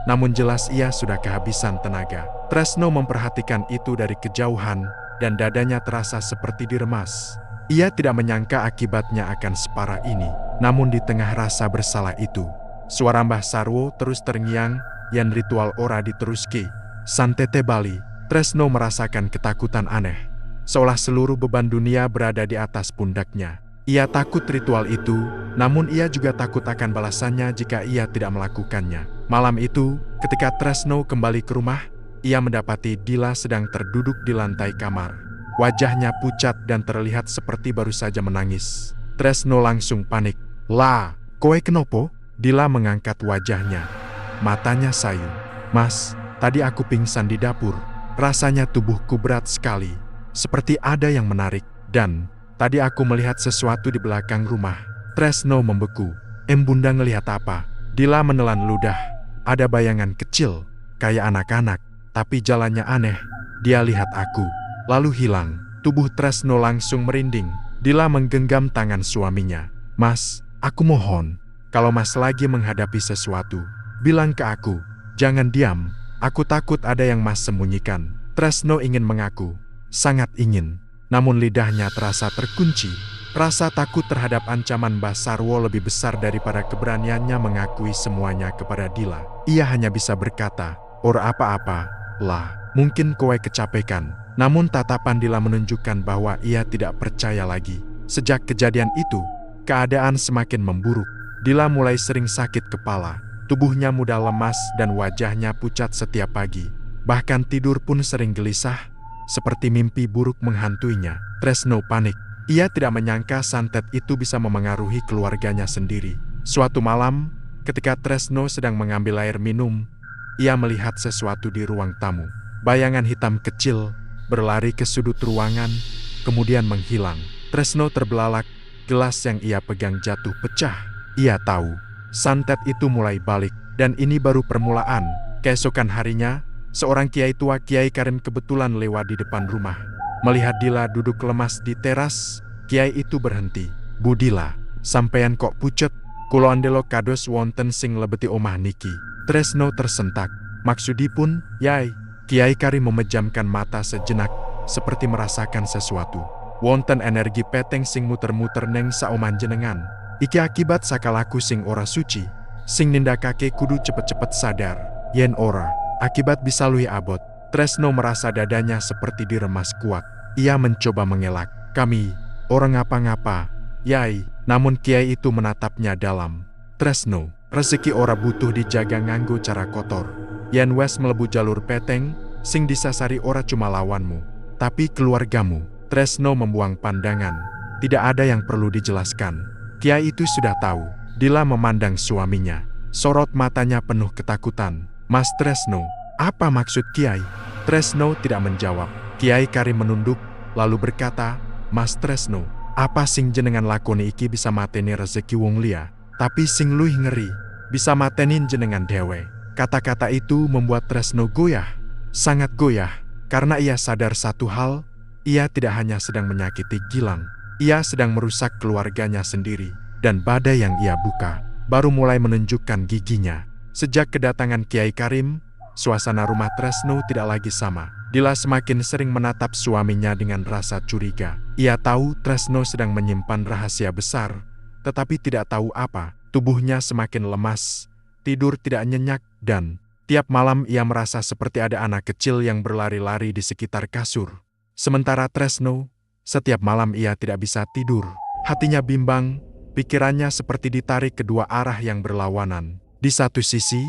Namun jelas ia sudah kehabisan tenaga. Tresno memperhatikan itu dari kejauhan, dan dadanya terasa seperti diremas. Ia tidak menyangka akibatnya akan separah ini. Namun di tengah rasa bersalah itu, suara Mbah Sarwo terus terngiang, "Yan ritual ora diteruske. Santete Bali." Tresno merasakan ketakutan aneh, seolah seluruh beban dunia berada di atas pundaknya. Ia takut ritual itu, namun ia juga takut akan balasannya jika ia tidak melakukannya. Malam itu, ketika Tresno kembali ke rumah, ia mendapati Dila sedang terduduk di lantai kamar. Wajahnya pucat dan terlihat seperti baru saja menangis. Tresno langsung panik. "Lah, kowe kenopo?" Dila mengangkat wajahnya. Matanya sayu. "Mas, tadi aku pingsan di dapur. Rasanya tubuhku berat sekali. Seperti ada yang menarik. Dan tadi aku melihat sesuatu di belakang rumah." Tresno membeku. Bunda ngelihat apa?" Dila menelan ludah. "Ada bayangan kecil, kayak anak-anak. Tapi jalannya aneh. Dia lihat aku, lalu hilang." Tubuh Tresno langsung merinding. Dila menggenggam tangan suaminya. "Mas, aku mohon, kalau Mas lagi menghadapi sesuatu, bilang ke aku. Jangan diam. Aku takut ada yang Mas sembunyikan." Tresno ingin mengaku. Sangat ingin. Namun lidahnya terasa terkunci. Rasa takut terhadap ancaman Mbah Sarwo lebih besar daripada keberaniannya mengakui semuanya kepada Dila. Ia hanya bisa berkata, "Or apa-apa, lah, mungkin kowe kecapekan." Namun tatapan Dila menunjukkan bahwa ia tidak percaya lagi. Sejak kejadian itu, keadaan semakin memburuk. Dila mulai sering sakit kepala. Tubuhnya mudah lemas dan wajahnya pucat setiap pagi. Bahkan tidur pun sering gelisah, seperti mimpi buruk menghantuinya. Tresno panik. Ia tidak menyangka santet itu bisa memengaruhi keluarganya sendiri. Suatu malam, ketika Tresno sedang mengambil air minum, ia melihat sesuatu di ruang tamu. Bayangan hitam kecil berlari ke sudut ruangan, kemudian menghilang. Tresno terbelalak, gelas yang ia pegang jatuh pecah. Ia tahu, santet itu mulai balik, dan ini baru permulaan. Keesokan harinya, seorang kiai tua, Kiai Karim, kebetulan lewat di depan rumah. Melihat Dila duduk lemas di teras, kiai itu berhenti. "Bu Dila, sampeyan kok pucet? Kulo andelo kados wonten sing lebeti omah niki." Tresno tersentak. "Maksudipun, Yai?" Kiai Karim memejamkan mata sejenak, seperti merasakan sesuatu. "Wonten energi peteng sing muter-muter neng saoman jenengan. Iki akibat sakalaku sing ora suci. Sing nindakake kudu cepet-cepet sadar. Yen ora, akibat bisa luwih abot." Tresno merasa dadanya seperti diremas kuat. Ia mencoba mengelak. "Kami, orang ngapa-ngapa, Yai." Namun kiai itu menatapnya dalam. "Tresno, rezeki ora butuh dijaga nganggo cara kotor. Yen wes melebu jalur peteng, sing disasari ora cuma lawanmu, tapi keluargamu." Tresno membuang pandangan. Tidak ada yang perlu dijelaskan. Kiai itu sudah tahu. Dila memandang suaminya. Sorot matanya penuh ketakutan. "Mas Tresno, apa maksud Kiai?" Tresno tidak menjawab. Kiai Karim menunduk, lalu berkata, "Mas Tresno, apa sing jenengan lakoni iki bisa mateni rezeki wong liya, tapi sing luwih ngeri, bisa matenin jenengan dewe." Kata-kata itu membuat Tresno goyah, sangat goyah, karena ia sadar satu hal, ia tidak hanya sedang menyakiti Gilang, ia sedang merusak keluarganya sendiri, dan badai yang ia buka baru mulai menunjukkan giginya. Sejak kedatangan Kiai Karim, suasana rumah Tresno tidak lagi sama. Dila semakin sering menatap suaminya dengan rasa curiga. Ia tahu Tresno sedang menyimpan rahasia besar, tetapi tidak tahu apa. Tubuhnya semakin lemas, tidur tidak nyenyak, dan tiap malam ia merasa seperti ada anak kecil yang berlari-lari di sekitar kasur. Sementara Tresno, setiap malam ia tidak bisa tidur. Hatinya bimbang, pikirannya seperti ditarik kedua arah yang berlawanan. Di satu sisi,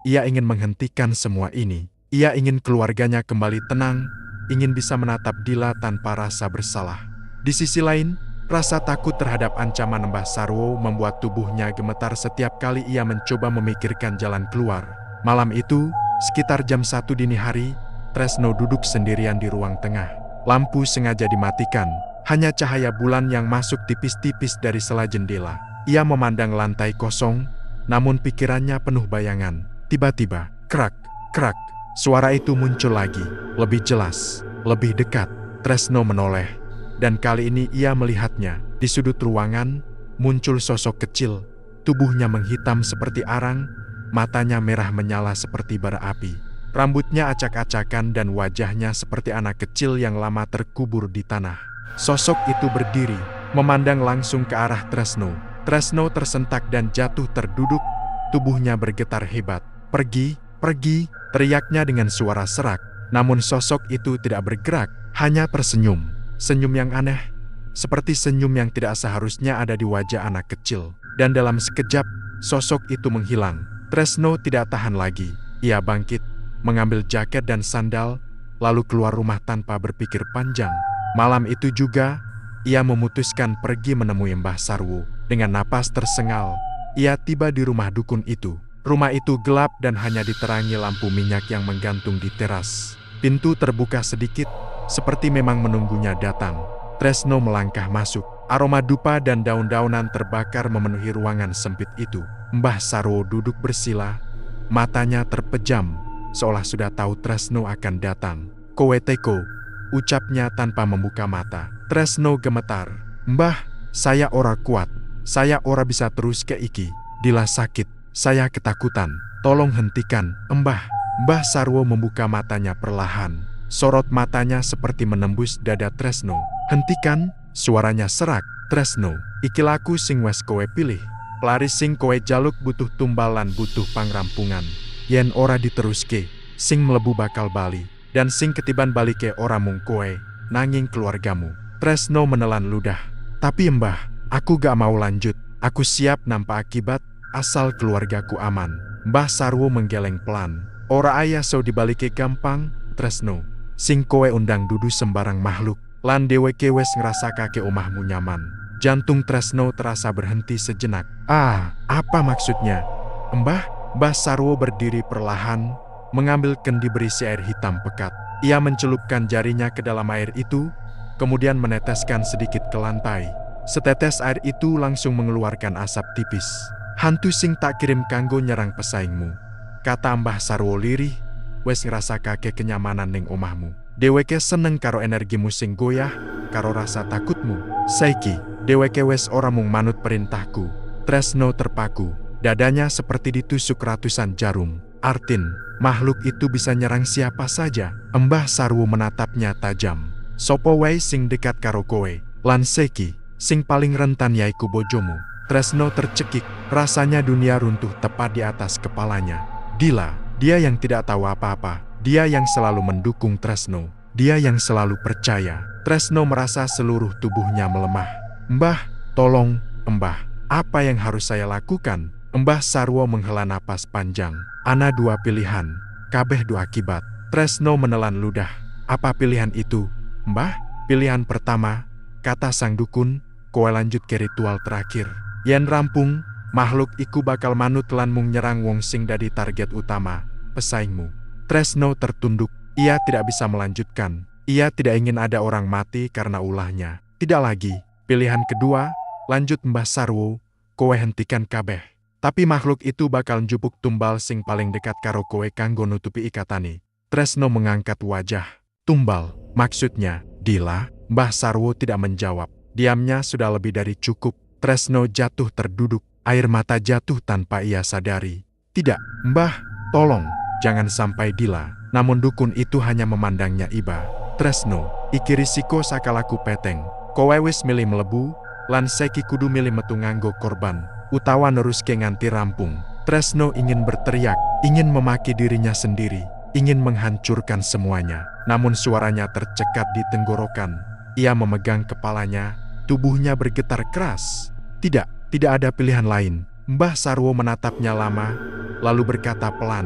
ia ingin menghentikan semua ini. Ia ingin keluarganya kembali tenang, ingin bisa menatap Dila tanpa rasa bersalah. Di sisi lain, rasa takut terhadap ancaman Mbah Sarwo membuat tubuhnya gemetar setiap kali ia mencoba memikirkan jalan keluar. Malam itu, sekitar jam 1 dini hari, Tresno duduk sendirian di ruang tengah. Lampu sengaja dimatikan, hanya cahaya bulan yang masuk tipis-tipis dari sela jendela. Ia memandang lantai kosong, namun pikirannya penuh bayangan. Tiba-tiba, krak, krak, suara itu muncul lagi, lebih jelas, lebih dekat. Tresno menoleh, dan kali ini ia melihatnya. Di sudut ruangan, muncul sosok kecil, tubuhnya menghitam seperti arang, matanya merah menyala seperti bara api. Rambutnya acak-acakan dan wajahnya seperti anak kecil yang lama terkubur di tanah. Sosok itu berdiri, memandang langsung ke arah Tresno. Tresno tersentak dan jatuh terduduk, tubuhnya bergetar hebat. "Pergi, pergi," teriaknya dengan suara serak. Namun sosok itu tidak bergerak, hanya tersenyum. Senyum yang aneh, seperti senyum yang tidak seharusnya ada di wajah anak kecil. Dan dalam sekejap, sosok itu menghilang. Tresno tidak tahan lagi. Ia bangkit, mengambil jaket dan sandal, lalu keluar rumah tanpa berpikir panjang. Malam itu juga, ia memutuskan pergi menemui Mbah Sarwo. Dengan napas tersengal, ia tiba di rumah dukun itu. Rumah itu gelap dan hanya diterangi lampu minyak yang menggantung di teras. Pintu terbuka sedikit, seperti memang menunggunya datang. Tresno melangkah masuk. Aroma dupa dan daun-daunan terbakar memenuhi ruangan sempit itu. Mbah Sarwo duduk bersila, matanya terpejam, seolah sudah tahu Tresno akan datang. "Kowe teko," ucapnya tanpa membuka mata. Tresno gemetar. "Mbah, saya ora kuat. Saya ora bisa terus ke iki. Dila sakit. Saya ketakutan. Tolong hentikan, Mbah." Mbah Sarwo membuka matanya perlahan. Sorot matanya seperti menembus dada Tresno. "Hentikan?" Suaranya serak. "Tresno, iki laku sing wes kowe pilih. Pelari sing kowe jaluk butuh tumbalan, butuh pangrampungan. Yen ora diteruske, sing mlebu bakal bali. Dan sing ketiban balike ora mung kowe, nanging keluargamu." Tresno menelan ludah. "Tapi Mbah, aku gak mau lanjut. Aku siap nampa akibat, asal keluargaku aman." Mbah Sarwo menggeleng pelan. "Ora aya so dibalike gampang, Tresno. Sing kowe undang dudu sembarang makhluk. Lan dheweke wes ngrasakake omahmu nyaman." Jantung Tresno terasa berhenti sejenak. Apa maksudnya? "Mbah?" Mbah Sarwo berdiri perlahan, mengambil kendi berisi air hitam pekat. Ia mencelupkan jarinya ke dalam air itu, kemudian meneteskan sedikit ke lantai. Setetes air itu langsung mengeluarkan asap tipis. "Hantu sing tak kirim kanggo nyerang pesaingmu," kata Mbah Sarwo lirih. "Wes ngrasakake kenyamanan ning omahmu. Dheweke seneng karo energimu sing goyah, karo rasa takutmu. Saiki, dheweke wes ora mung manut perintahku." Tresno terpaku. Dadanya seperti ditusuk ratusan jarum. "Artin, makhluk itu bisa nyerang siapa saja." Mbah Sarwo menatapnya tajam. "Sopo wae sing dekat karo kowe, lan seki, sing paling rentan yaiku bojomu." Tresno tercekik, rasanya dunia runtuh tepat di atas kepalanya. Dila, dia yang tidak tahu apa-apa, dia yang selalu mendukung Tresno, dia yang selalu percaya. Tresno merasa seluruh tubuhnya melemah. "Mbah, tolong, Mbah, apa yang harus saya lakukan?" Mbah Sarwo menghela napas panjang. "Ana dua pilihan, kabeh dua akibat." Tresno menelan ludah. "Apa pilihan itu, Mbah?" "Pilihan pertama," kata sang dukun, "kowe lanjut ke ritual terakhir. Yen rampung, makhluk iku bakal manut lan mung nyerang wong sing dadi target utama, pesaingmu." Tresno tertunduk. Ia tidak bisa melanjutkan. Ia tidak ingin ada orang mati karena ulahnya. "Tidak lagi." "Pilihan kedua," lanjut Mbah Sarwo, "kowe hentikan kabeh. Tapi makhluk itu bakal njupuk tumbal sing paling dekat karo kowe kanggo nutupi ikatane." Tresno mengangkat wajah. "Tumbal, maksudnya, Dila?" Mbah Sarwo tidak menjawab. Diamnya sudah lebih dari cukup. Tresno jatuh terduduk. Air mata jatuh tanpa ia sadari. Tidak, Mbah, tolong, jangan sampai Dila. Namun dukun itu hanya memandangnya iba. Tresno, iki risiko sakalaku peteng. Kowe wis milih melebu, lan seki kudu milih metu nganggo korban, utawa neruske nganti rampung. Tresno ingin berteriak, ingin memaki dirinya sendiri, ingin menghancurkan semuanya. Namun suaranya tercekat di tenggorokan. Ia memegang kepalanya, tubuhnya bergetar keras. Tidak ada pilihan lain. Mbah Sarwo menatapnya lama, lalu berkata pelan,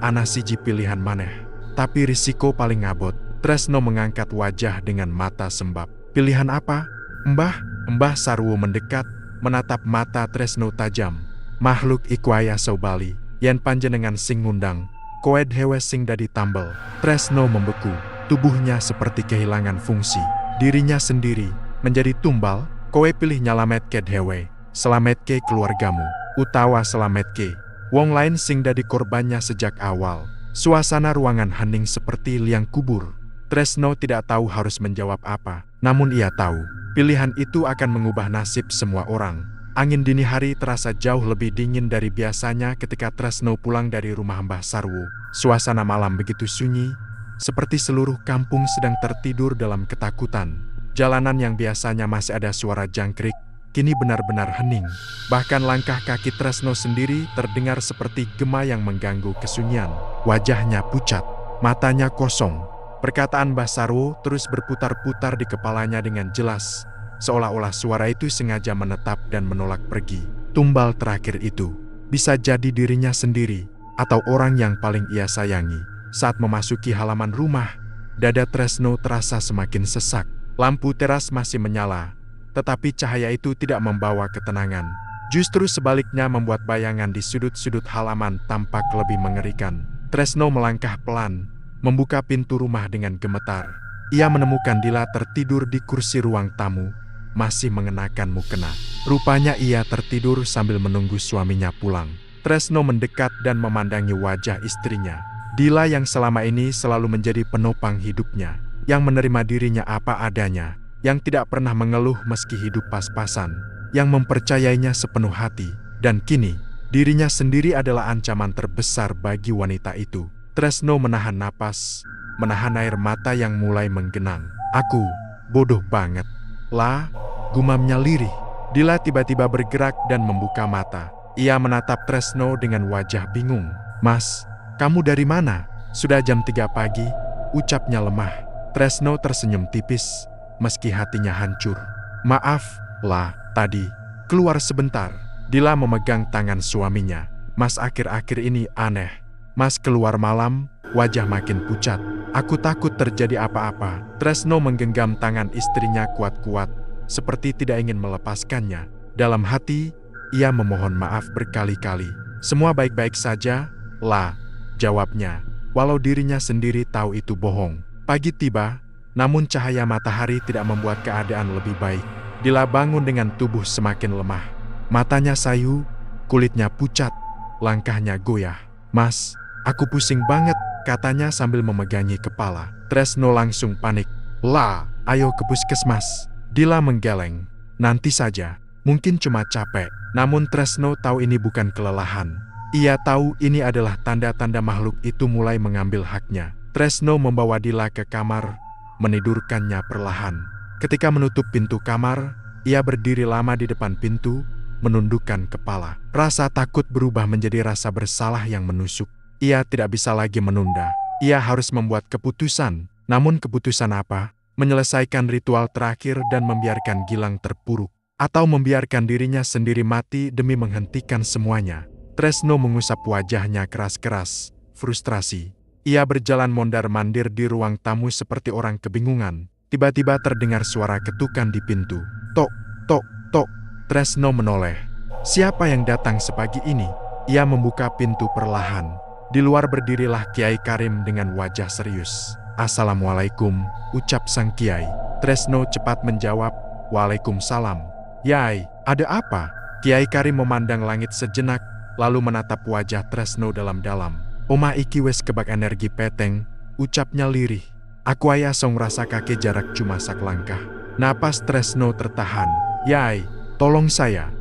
"Ana siji pilihan maneh, tapi risiko paling ngabot." Tresno mengangkat wajah dengan mata sembab. "Pilihan apa, Mbah?" Mbah Sarwo mendekat, menatap mata Tresno tajam. "Makhluk iku aya Sobali, yen panjenengan sing ngundang, kowe dhewe sing dadi tambel." Tresno membeku, tubuhnya seperti kehilangan fungsi. Dirinya sendiri menjadi tumbal. "Kowe pilih nyalametke dhewe, selametke keluargamu, utawa selametke wong lain sing dadi korbannya sejak awal." Suasana ruangan hening seperti liang kubur. Tresno tidak tahu harus menjawab apa, namun ia tahu pilihan itu akan mengubah nasib semua orang. Angin dini hari terasa jauh lebih dingin dari biasanya ketika Tresno pulang dari rumah Mbah Sarwo. Suasana malam begitu sunyi, seperti seluruh kampung sedang tertidur dalam ketakutan. Jalanan yang biasanya masih ada suara jangkrik, kini benar-benar hening. Bahkan langkah kaki Tresno sendiri terdengar seperti gema yang mengganggu kesunyian. Wajahnya pucat, matanya kosong. Perkataan Mbah Sarwo terus berputar-putar di kepalanya dengan jelas, seolah-olah suara itu sengaja menetap dan menolak pergi. Tumbal terakhir itu bisa jadi dirinya sendiri, atau orang yang paling ia sayangi. Saat memasuki halaman rumah, dada Tresno terasa semakin sesak. Lampu teras masih menyala, tetapi cahaya itu tidak membawa ketenangan. Justru sebaliknya membuat bayangan di sudut-sudut halaman tampak lebih mengerikan. Tresno melangkah pelan, membuka pintu rumah dengan gemetar. Ia menemukan Dila tertidur di kursi ruang tamu, masih mengenakan mukena. Rupanya ia tertidur sambil menunggu suaminya pulang. Tresno mendekat dan memandangi wajah istrinya. Dila yang selama ini selalu menjadi penopang hidupnya, yang menerima dirinya apa adanya, yang tidak pernah mengeluh meski hidup pas-pasan, yang mempercayainya sepenuh hati. Dan kini, dirinya sendiri adalah ancaman terbesar bagi wanita itu. Tresno menahan napas, menahan air mata yang mulai menggenang. "Aku bodoh banget lah," gumamnya lirih. Dila tiba-tiba bergerak dan membuka mata. Ia menatap Tresno dengan wajah bingung. "Mas, kamu dari mana? Sudah jam 3 pagi, ucapnya lemah. Tresno tersenyum tipis, meski hatinya hancur. "Maaf, lah, tadi keluar sebentar." Dila memegang tangan suaminya. "Mas, akhir-akhir ini aneh. Mas keluar malam, wajah makin pucat. Aku takut terjadi apa-apa." Tresno menggenggam tangan istrinya kuat-kuat, seperti tidak ingin melepaskannya. Dalam hati, ia memohon maaf berkali-kali. "Semua baik-baik saja, lah," jawabnya, walau dirinya sendiri tahu itu bohong. Pagi tiba, namun cahaya matahari tidak membuat keadaan lebih baik. Dila bangun dengan tubuh semakin lemah. Matanya sayu, kulitnya pucat, langkahnya goyah. "Mas, aku pusing banget," katanya sambil memegangi kepala. Tresno langsung panik. "Lah, ayo ke puskesmas." Dila menggeleng. "Nanti saja, mungkin cuma capek." Namun Tresno tahu ini bukan kelelahan. Ia tahu ini adalah tanda-tanda makhluk itu mulai mengambil haknya. Tresno membawa Dila ke kamar, menidurkannya perlahan. Ketika menutup pintu kamar, ia berdiri lama di depan pintu, menundukkan kepala. Rasa takut berubah menjadi rasa bersalah yang menusuk. Ia tidak bisa lagi menunda. Ia harus membuat keputusan. Namun keputusan apa? Menyelesaikan ritual terakhir dan membiarkan Gilang terpuruk, atau membiarkan dirinya sendiri mati demi menghentikan semuanya. Tresno mengusap wajahnya keras-keras, frustrasi. Ia berjalan mondar-mandir di ruang tamu seperti orang kebingungan. Tiba-tiba terdengar suara ketukan di pintu. "Tok, tok, tok." Tresno menoleh. Siapa yang datang sepagi ini? Ia membuka pintu perlahan. Di luar berdirilah Kiai Karim dengan wajah serius. "Assalamualaikum," ucap sang Kiai. Tresno cepat menjawab, "Waalaikumsalam." "Yai, ada apa?" Kiai Karim memandang langit sejenak, lalu menatap wajah Tresno dalam-dalam. "Omah iki wes kebak energi peteng," ucapnya lirih. "Aku aya song rasa kake jarak cuma sak langkah." Napas Tresno tertahan. "Yai, tolong saya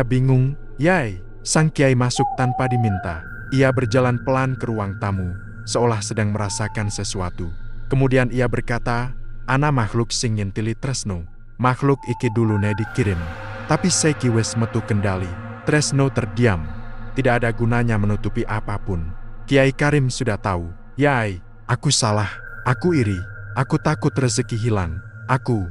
bingung, Yai." Sang kiai masuk tanpa diminta. Ia berjalan pelan ke ruang tamu, seolah sedang merasakan sesuatu. Kemudian ia berkata, "Ana makhluk sing ngintili Tresno. Makhluk iki dulune dikirim. Tapi saiki wis metu kendali." Tresno terdiam. Tidak ada gunanya menutupi apapun. Kiai Karim sudah tahu. "Yai, aku salah. Aku iri. Aku takut rezeki hilang. Aku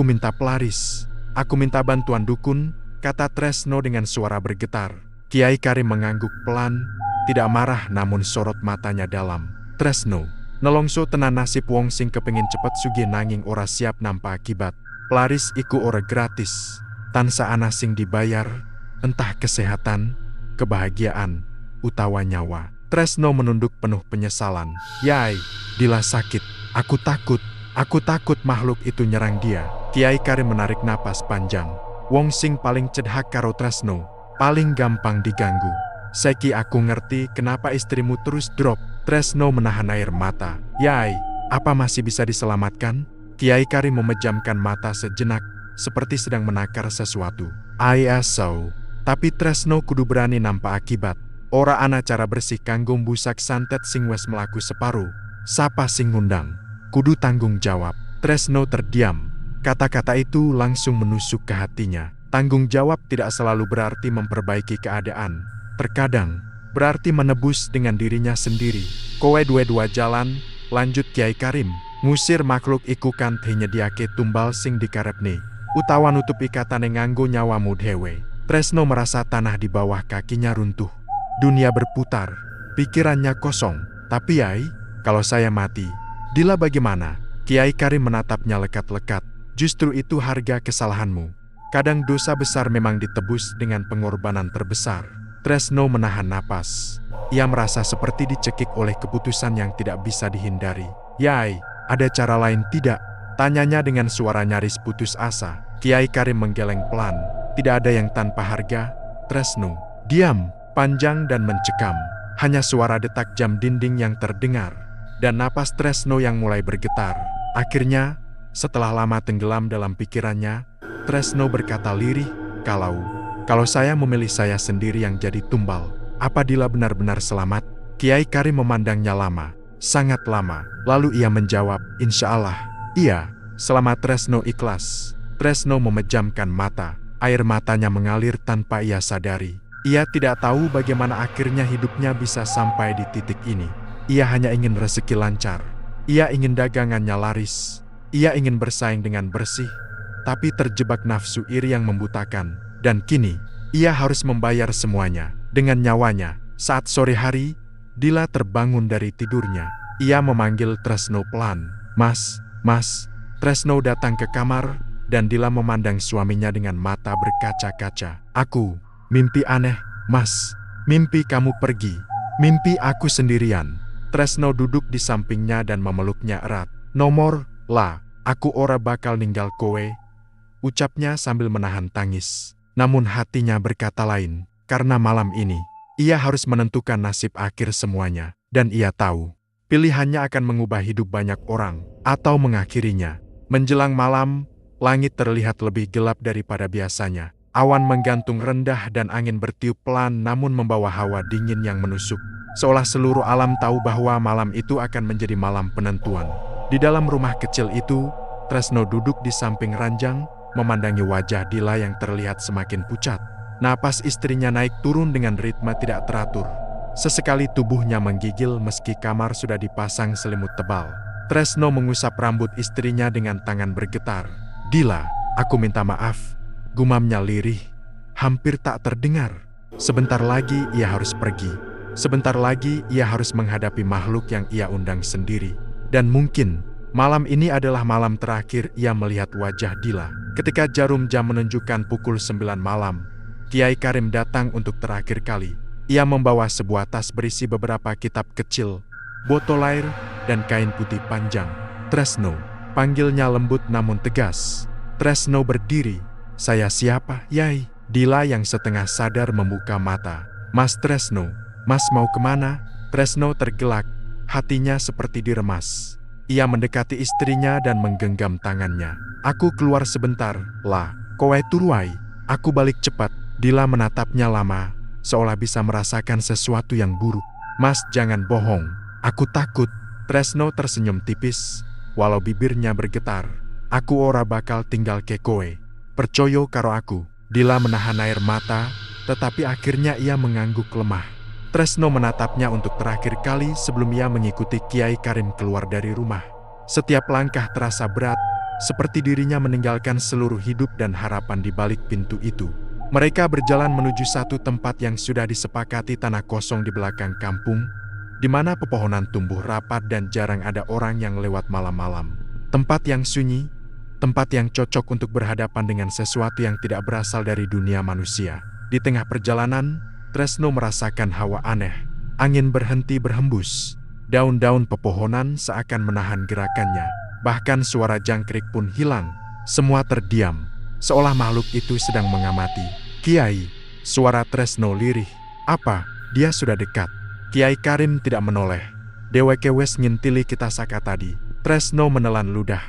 minta pelaris. Aku minta bantuan dukun," kata Tresno dengan suara bergetar. Kiai Karim mengangguk pelan, tidak marah namun sorot matanya dalam. "Tresno, nelongso tenan nasib wong sing kepengin cepet sugih nanging ora siap nampa akibat. Pelaris iku ora gratis. Tansa ana sing dibayar, entah kesehatan, kebahagiaan, utawa nyawa." Tresno menunduk penuh penyesalan. "Yai, Dila sakit. Aku takut makhluk itu nyerang dia." Kiai Karim menarik napas panjang. Wong sing paling cedhak karo Tresno, paling gampang diganggu. "Saiki aku ngerti kenapa istrimu terus drop." Tresno menahan air mata. "Yai, apa masih bisa diselamatkan?" Kiai Karim memejamkan mata sejenak, seperti sedang menakar sesuatu. "So, tapi Tresno kudu berani nampa akibat. Ora ana cara bersih kanggo busak santet sing wes melaku separuh. Sapa sing ngundang? Kudu tanggung jawab." Tresno terdiam. Kata-kata itu langsung menusuk ke hatinya. Tanggung jawab tidak selalu berarti memperbaiki keadaan. Terkadang, berarti menebus dengan dirinya sendiri. "Kowe dua jalan," lanjut Kiai Karim. "Ngusir makhluk iku kanthi nyediake tumbal sing dikarepne, utawa nutup ikatane nganggo nyawamu dhewe." Tresno merasa tanah di bawah kakinya runtuh. Dunia berputar, pikirannya kosong. "Tapi Yai, kalau saya mati, Dila bagaimana?" Kiai Karim menatapnya lekat-lekat. "Justru itu harga kesalahanmu. Kadang dosa besar memang ditebus dengan pengorbanan terbesar." Tresno menahan napas. Ia merasa seperti dicekik oleh keputusan yang tidak bisa dihindari. "Yai, ada cara lain tidak?" tanyanya dengan suara nyaris putus asa. Kiai Karim menggeleng pelan. "Tidak ada yang tanpa harga." Tresno diam, panjang dan mencekam. Hanya suara detak jam dinding yang terdengar, dan napas Tresno yang mulai bergetar. Akhirnya, setelah lama tenggelam dalam pikirannya, Tresno berkata lirih, Kalau saya memilih saya sendiri yang jadi tumbal, apa Dila benar-benar selamat?" Kiai Karim memandangnya lama, sangat lama. Lalu ia menjawab, "Insya Allah, iya." Selama Tresno ikhlas. Tresno memejamkan mata. Air matanya mengalir tanpa ia sadari. Ia tidak tahu bagaimana akhirnya hidupnya bisa sampai di titik ini. Ia hanya ingin rezeki lancar. Ia ingin dagangannya laris. Ia ingin bersaing dengan bersih. Tapi terjebak nafsu iri yang membutakan. Dan kini, ia harus membayar semuanya dengan nyawanya. Saat sore hari, Dila terbangun dari tidurnya. Ia memanggil Tresno pelan. Mas. Tresno datang ke kamar, dan Dila memandang suaminya dengan mata berkaca-kaca. "Aku mimpi aneh, Mas. Mimpi kamu pergi. Mimpi aku sendirian." Tresno duduk di sampingnya dan memeluknya erat. "Nomor, lah, aku ora bakal ninggal kowe," ucapnya sambil menahan tangis. Namun hatinya berkata lain, karena malam ini, ia harus menentukan nasib akhir semuanya. Dan ia tahu, pilihannya akan mengubah hidup banyak orang, atau mengakhirinya. Menjelang malam, langit terlihat lebih gelap daripada biasanya. Awan menggantung rendah dan angin bertiup pelan namun membawa hawa dingin yang menusuk. Seolah seluruh alam tahu bahwa malam itu akan menjadi malam penentuan. Di dalam rumah kecil itu, Tresno duduk di samping ranjang, memandangi wajah Dila yang terlihat semakin pucat. Napas istrinya naik turun dengan ritme tidak teratur. Sesekali tubuhnya menggigil meski kamar sudah dipasang selimut tebal. Tresno mengusap rambut istrinya dengan tangan bergetar. "Dila, aku minta maaf," gumamnya lirih, hampir tak terdengar. Sebentar lagi ia harus pergi. Sebentar lagi ia harus menghadapi makhluk yang ia undang sendiri. Dan mungkin, malam ini adalah malam terakhir ia melihat wajah Dila. Ketika jarum jam menunjukkan pukul 9 malam, Kiai Karim datang untuk terakhir kali. Ia membawa sebuah tas berisi beberapa kitab kecil, botol air, dan kain putih panjang. "Tresno," panggilnya lembut namun tegas. Tresno berdiri. "Saya siapa, Yai?" Dila yang setengah sadar membuka mata. "Mas Tresno, Mas mau kemana?" Tresno tergelak, hatinya seperti diremas. Ia mendekati istrinya dan menggenggam tangannya. "Aku keluar sebentar, lah, kowe turuai. Aku balik cepat." Dila menatapnya lama, seolah bisa merasakan sesuatu yang buruk. "Mas, jangan bohong. Aku takut." Tresno tersenyum tipis, walau bibirnya bergetar. "Aku ora bakal tinggal ke kowe. Percoyo karo aku." Dila menahan air mata, tetapi akhirnya ia mengangguk lemah. Tresno menatapnya untuk terakhir kali sebelum ia mengikuti Kiai Karim keluar dari rumah. Setiap langkah terasa berat, seperti dirinya meninggalkan seluruh hidup dan harapan di balik pintu itu. Mereka berjalan menuju satu tempat yang sudah disepakati, tanah kosong di belakang kampung, di mana pepohonan tumbuh rapat dan jarang ada orang yang lewat malam-malam. Tempat yang sunyi, tempat yang cocok untuk berhadapan dengan sesuatu yang tidak berasal dari dunia manusia. Di tengah perjalanan, Tresno merasakan hawa aneh. Angin berhenti berhembus. Daun-daun pepohonan seakan menahan gerakannya. Bahkan suara jangkrik pun hilang. Semua terdiam, seolah makhluk itu sedang mengamati. "Kiai," suara Tresno lirih. "Apa?" "Dia sudah dekat." Kiai Karim tidak menoleh. "Deweke wes ngintili kita saka tadi." Tresno menelan ludah.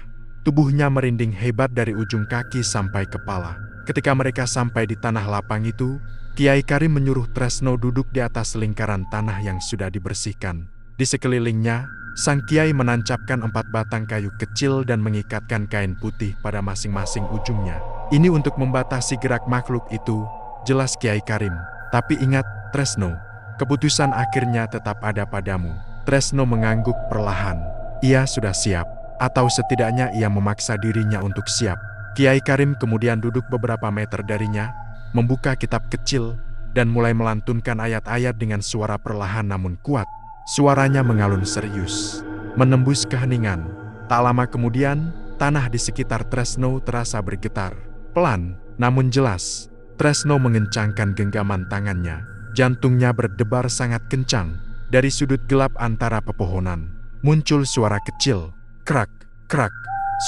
Tubuhnya merinding hebat dari ujung kaki sampai kepala. Ketika mereka sampai di tanah lapang itu, Kiai Karim menyuruh Tresno duduk di atas lingkaran tanah yang sudah dibersihkan. Di sekelilingnya, sang Kiai menancapkan 4 batang kayu kecil dan mengikatkan kain putih pada masing-masing ujungnya. "Ini untuk membatasi gerak makhluk itu," jelas Kiai Karim. "Tapi ingat, Tresno, keputusan akhirnya tetap ada padamu." Tresno mengangguk perlahan. Ia sudah siap, atau setidaknya ia memaksa dirinya untuk siap. Kiai Karim kemudian duduk beberapa meter darinya, membuka kitab kecil, dan mulai melantunkan ayat-ayat dengan suara perlahan namun kuat. Suaranya mengalun serius, menembus keheningan. Tak lama kemudian, tanah di sekitar Tresno terasa bergetar. Pelan, namun jelas, Tresno mengencangkan genggaman tangannya. Jantungnya berdebar sangat kencang. Dari sudut gelap antara pepohonan, muncul suara kecil. Krak, krak.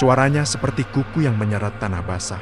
Suaranya seperti kuku yang menyeret tanah basah.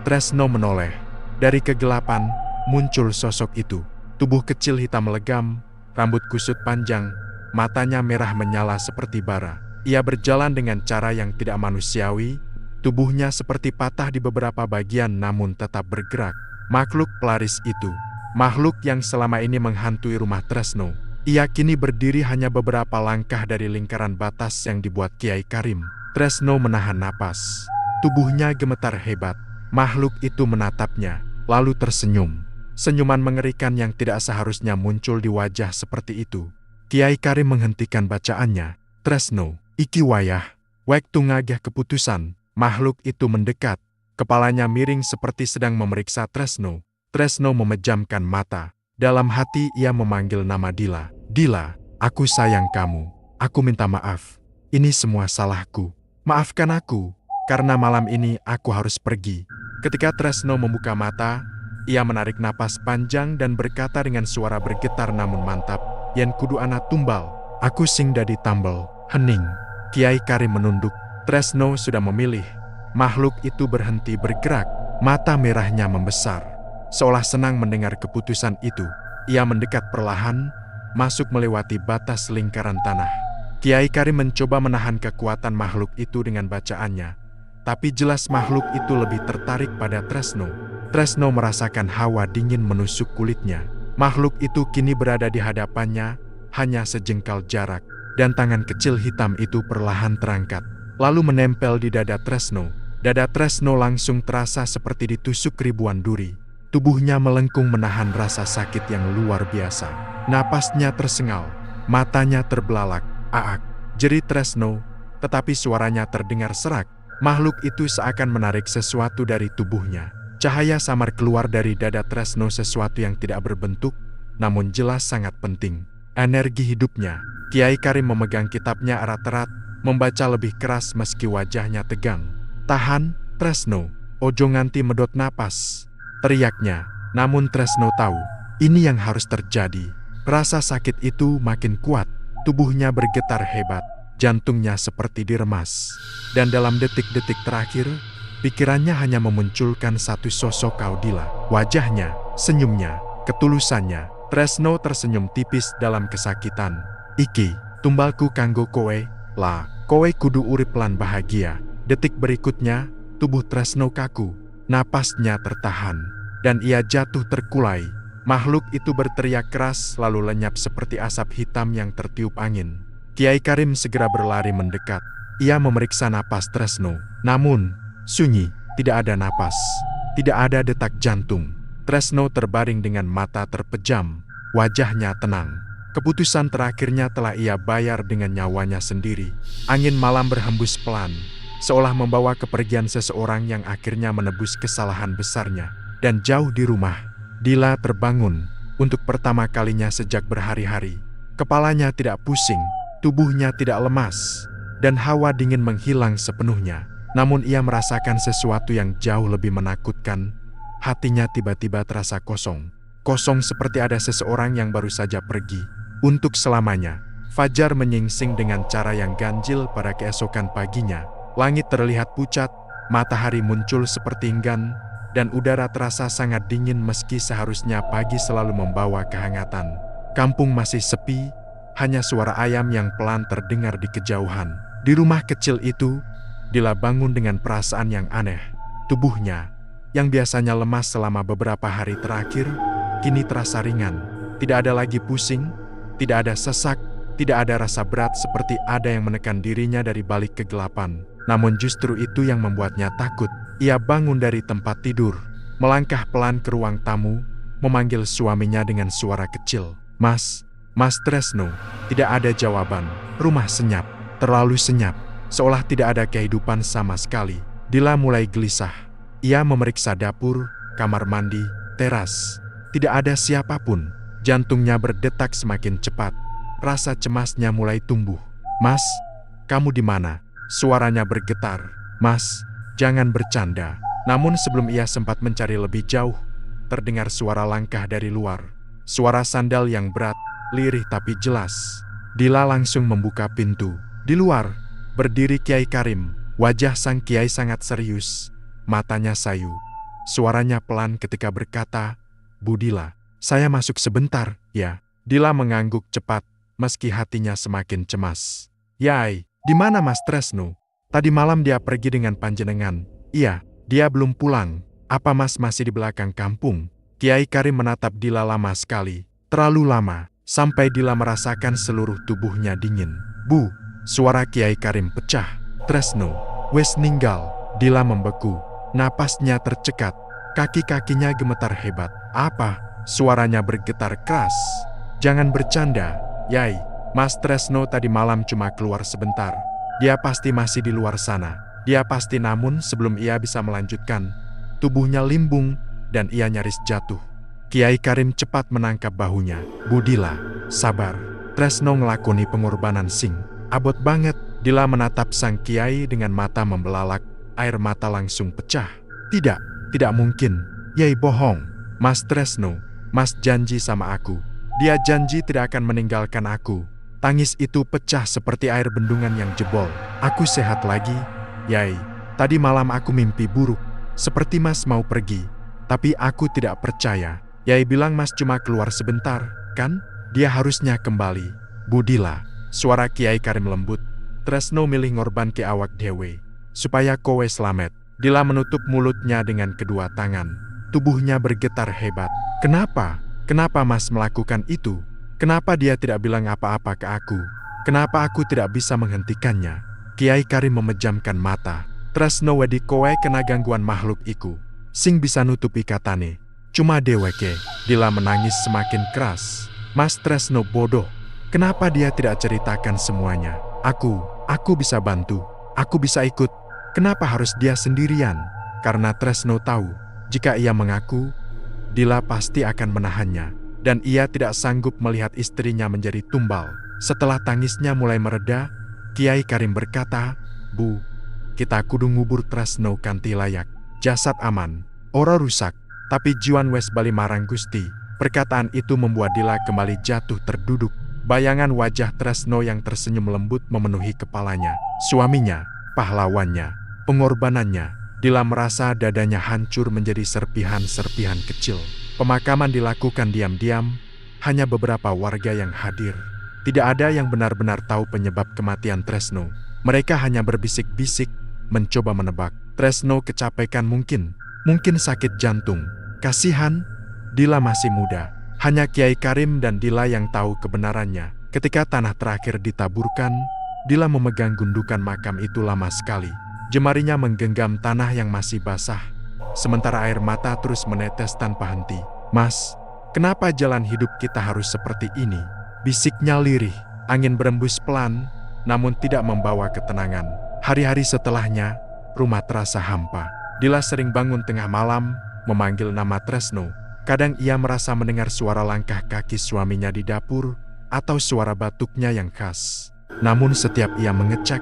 Tresno menoleh. Dari kegelapan, muncul sosok itu. Tubuh kecil hitam legam, rambut kusut panjang, matanya merah menyala seperti bara. Ia berjalan dengan cara yang tidak manusiawi, tubuhnya seperti patah di beberapa bagian namun tetap bergerak. Makhluk pelaris itu, makhluk yang selama ini menghantui rumah Tresno, ia kini berdiri hanya beberapa langkah dari lingkaran batas yang dibuat Kiai Karim. Tresno menahan napas. Tubuhnya gemetar hebat. Makhluk itu menatapnya, lalu tersenyum. Senyuman mengerikan yang tidak seharusnya muncul di wajah seperti itu. Kiai Karim menghentikan bacaannya. "Tresno, iki wayah. Wektu ngageh keputusan." Makhluk itu mendekat. Kepalanya miring seperti sedang memeriksa Tresno. Tresno memejamkan mata. Dalam hati ia memanggil nama Dila. "Dila, aku sayang kamu. Aku minta maaf. Ini semua salahku. Maafkan aku, karena malam ini aku harus pergi." Ketika Tresno membuka mata, ia menarik napas panjang dan berkata dengan suara bergetar namun mantap, "Yen kudu ana tumbal, aku sing dadi tambel." Hening. Kiai Karim menunduk. Tresno sudah memilih. Makhluk itu berhenti bergerak. Mata merahnya membesar, seolah senang mendengar keputusan itu. Ia mendekat perlahan, masuk melewati batas lingkaran tanah. Kiai Karim mencoba menahan kekuatan makhluk itu dengan bacaannya. Tapi jelas makhluk itu lebih tertarik pada Tresno. Tresno merasakan hawa dingin menusuk kulitnya. Makhluk itu kini berada di hadapannya, hanya sejengkal jarak. Dan tangan kecil hitam itu perlahan terangkat, lalu menempel di dada Tresno. Dada Tresno langsung terasa seperti ditusuk ribuan duri. Tubuhnya melengkung menahan rasa sakit yang luar biasa. Napasnya tersengal, matanya terbelalak. "Aak," jerit Tresno, tetapi suaranya terdengar serak. Makhluk itu seakan menarik sesuatu dari tubuhnya. Cahaya samar keluar dari dada Tresno, sesuatu yang tidak berbentuk, namun jelas sangat penting. Energi hidupnya. Kiai Karim memegang kitabnya erat-erat, membaca lebih keras meski wajahnya tegang. "Tahan, Tresno, ojo nganti medot napas," teriaknya. Namun Tresno tahu, ini yang harus terjadi. Rasa sakit itu makin kuat. Tubuhnya bergetar hebat, jantungnya seperti diremas. Dan dalam detik-detik terakhir, pikirannya hanya memunculkan satu sosok Kaudila. Wajahnya, senyumnya, ketulusannya. Tresno tersenyum tipis dalam kesakitan. "Iki, tumbalku kanggo kowe, lah, kowe kudu urip lan bahagia." Detik berikutnya, tubuh Tresno kaku, napasnya tertahan, dan ia jatuh terkulai. Makhluk itu berteriak keras lalu lenyap seperti asap hitam yang tertiup angin. Kiai Karim segera berlari mendekat. Ia memeriksa napas Tresno. Namun, sunyi, tidak ada napas. Tidak ada detak jantung. Tresno terbaring dengan mata terpejam. Wajahnya tenang. Keputusan terakhirnya telah ia bayar dengan nyawanya sendiri. Angin malam berhembus pelan, seolah membawa kepergian seseorang yang akhirnya menebus kesalahan besarnya. Dan jauh di rumah, Dila terbangun untuk pertama kalinya sejak berhari-hari. Kepalanya tidak pusing, tubuhnya tidak lemas, dan hawa dingin menghilang sepenuhnya. Namun ia merasakan sesuatu yang jauh lebih menakutkan. Hatinya tiba-tiba terasa kosong. Kosong seperti ada seseorang yang baru saja pergi untuk selamanya. Fajar menyingsing dengan cara yang ganjil pada keesokan paginya. Langit terlihat pucat, matahari muncul sepertinggan, dan udara terasa sangat dingin meski seharusnya pagi selalu membawa kehangatan. Kampung masih sepi, hanya suara ayam yang pelan terdengar di kejauhan. Di rumah kecil itu, Dila bangun dengan perasaan yang aneh. Tubuhnya, yang biasanya lemas selama beberapa hari terakhir, kini terasa ringan. Tidak ada lagi pusing, tidak ada sesak, tidak ada rasa berat seperti ada yang menekan dirinya dari balik kegelapan. Namun justru itu yang membuatnya takut. Ia bangun dari tempat tidur, melangkah pelan ke ruang tamu, memanggil suaminya dengan suara kecil. Mas Tresno." Tidak ada jawaban. Rumah senyap, terlalu senyap, seolah tidak ada kehidupan sama sekali. Dila mulai gelisah. Ia memeriksa dapur, kamar mandi, teras. Tidak ada siapapun. Jantungnya berdetak semakin cepat. Rasa cemasnya mulai tumbuh. "Mas, kamu di mana?" Suaranya bergetar. "Mas, jangan bercanda." Namun sebelum ia sempat mencari lebih jauh, terdengar suara langkah dari luar. Suara sandal yang berat, lirih tapi jelas. Dila langsung membuka pintu. Di luar, berdiri Kiai Karim. Wajah sang kiai sangat serius. Matanya sayu. Suaranya pelan ketika berkata, "Bu Dila, saya masuk sebentar, ya." Dila mengangguk cepat, meski hatinya semakin cemas. "Yai, di mana Mas Tresno? Tadi malam dia pergi dengan panjenengan." "Iya, dia belum pulang. Apa Mas masih di belakang kampung?" Kiai Karim menatap Dila lama sekali. Terlalu lama, sampai Dila merasakan seluruh tubuhnya dingin. "Bu," suara Kiai Karim pecah. "Tresno, wes ninggal." Dila membeku. Napasnya tercekat. Kaki-kakinya gemetar hebat. "Apa?" Suaranya bergetar keras. "Jangan bercanda, Yai. Mas Tresno tadi malam cuma keluar sebentar. Dia pasti masih di luar sana. Dia pasti." Namun sebelum ia bisa melanjutkan, tubuhnya limbung dan ia nyaris jatuh. Kiai Karim cepat menangkap bahunya. "Bu Dila, sabar. Tresno ngelakoni pengorbanan sing abot banget." Dila menatap sang kiai dengan mata membelalak. Air mata langsung pecah. Tidak mungkin. Yai bohong. Mas Tresno, Mas janji sama aku. Dia janji tidak akan meninggalkan aku." Tangis itu pecah seperti air bendungan yang jebol. "Aku sehat lagi, Yai. Tadi malam aku mimpi buruk, seperti Mas mau pergi. Tapi aku tidak percaya. Yai bilang Mas cuma keluar sebentar, kan? Dia harusnya kembali." "Bu Dila," suara Kiai Karim lembut, "Tresno milih ngorban ke awak dewe, supaya kowe selamat." Dila menutup mulutnya dengan kedua tangan. Tubuhnya bergetar hebat. "Kenapa? Kenapa Mas melakukan itu? Kenapa dia tidak bilang apa-apa ke aku? Kenapa aku tidak bisa menghentikannya?" Kiai Karim memejamkan mata. "Tresno wedi kowe kena gangguan makhluk iku. Sing bisa nutupi katane cuma deweke." Dila menangis semakin keras. "Mas Tresno bodoh. Kenapa dia tidak ceritakan semuanya? Aku bisa bantu. Aku bisa ikut. Kenapa harus dia sendirian?" Karena Tresno tahu, jika ia mengaku, Dila pasti akan menahannya. Dan ia tidak sanggup melihat istrinya menjadi tumbal. Setelah tangisnya mulai mereda, Kiai Karim berkata, "Bu, kita kudu ngubur Tresno kanthi layak. Jasad aman, ora rusak, tapi jiwan wes bali marang Gusti." Perkataan itu membuat Dila kembali jatuh terduduk. Bayangan wajah Tresno yang tersenyum lembut memenuhi kepalanya. Suaminya, pahlawannya, pengorbanannya. Dila merasa dadanya hancur menjadi serpihan-serpihan kecil. Pemakaman dilakukan diam-diam, hanya beberapa warga yang hadir. Tidak ada yang benar-benar tahu penyebab kematian Tresno. Mereka hanya berbisik-bisik, mencoba menebak. Tresno kecapekan mungkin sakit jantung. Kasihan, Dila masih muda. Hanya Kiai Karim dan Dila yang tahu kebenarannya. Ketika tanah terakhir ditaburkan, Dila memegang gundukan makam itu lama sekali. Jemarinya menggenggam tanah yang masih basah, sementara air mata terus menetes tanpa henti. "Mas, kenapa jalan hidup kita harus seperti ini?" bisiknya lirih. Angin berembus pelan, namun tidak membawa ketenangan. Hari-hari setelahnya, rumah terasa hampa. Dila sering bangun tengah malam, memanggil nama Tresno. Kadang ia merasa mendengar suara langkah kaki suaminya di dapur, atau suara batuknya yang khas. Namun setiap ia mengecek,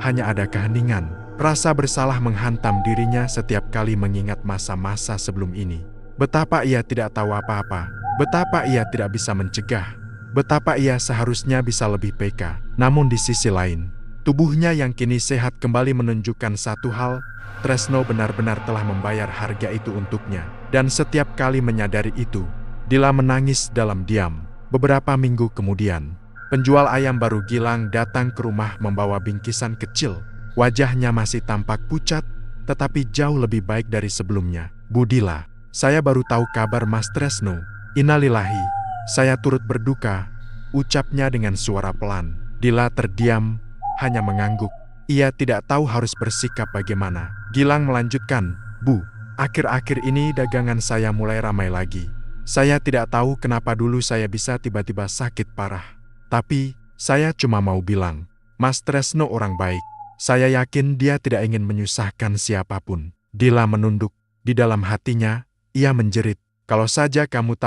hanya ada keheningan. Rasa bersalah menghantam dirinya setiap kali mengingat masa-masa sebelum ini. Betapa ia tidak tahu apa-apa, betapa ia tidak bisa mencegah, betapa ia seharusnya bisa lebih peka. Namun di sisi lain, tubuhnya yang kini sehat kembali menunjukkan satu hal, Tresno benar-benar telah membayar harga itu untuknya. Dan setiap kali menyadari itu, Dila menangis dalam diam. Beberapa minggu kemudian, penjual ayam baru Gilang datang ke rumah membawa bingkisan kecil. Wajahnya masih tampak pucat, tetapi jauh lebih baik dari sebelumnya. "Bu Dila, saya baru tahu kabar Mas Tresno. Innalillahi, saya turut berduka," ucapnya dengan suara pelan. Dila terdiam, hanya mengangguk. Ia tidak tahu harus bersikap bagaimana. Gilang melanjutkan, "Bu, akhir-akhir ini dagangan saya mulai ramai lagi. Saya tidak tahu kenapa dulu saya bisa tiba-tiba sakit parah. Tapi, saya cuma mau bilang, Mas Tresno orang baik. Saya yakin dia tidak ingin menyusahkan siapapun." Dila menunduk. Di dalam hatinya, ia menjerit, kalau saja kamu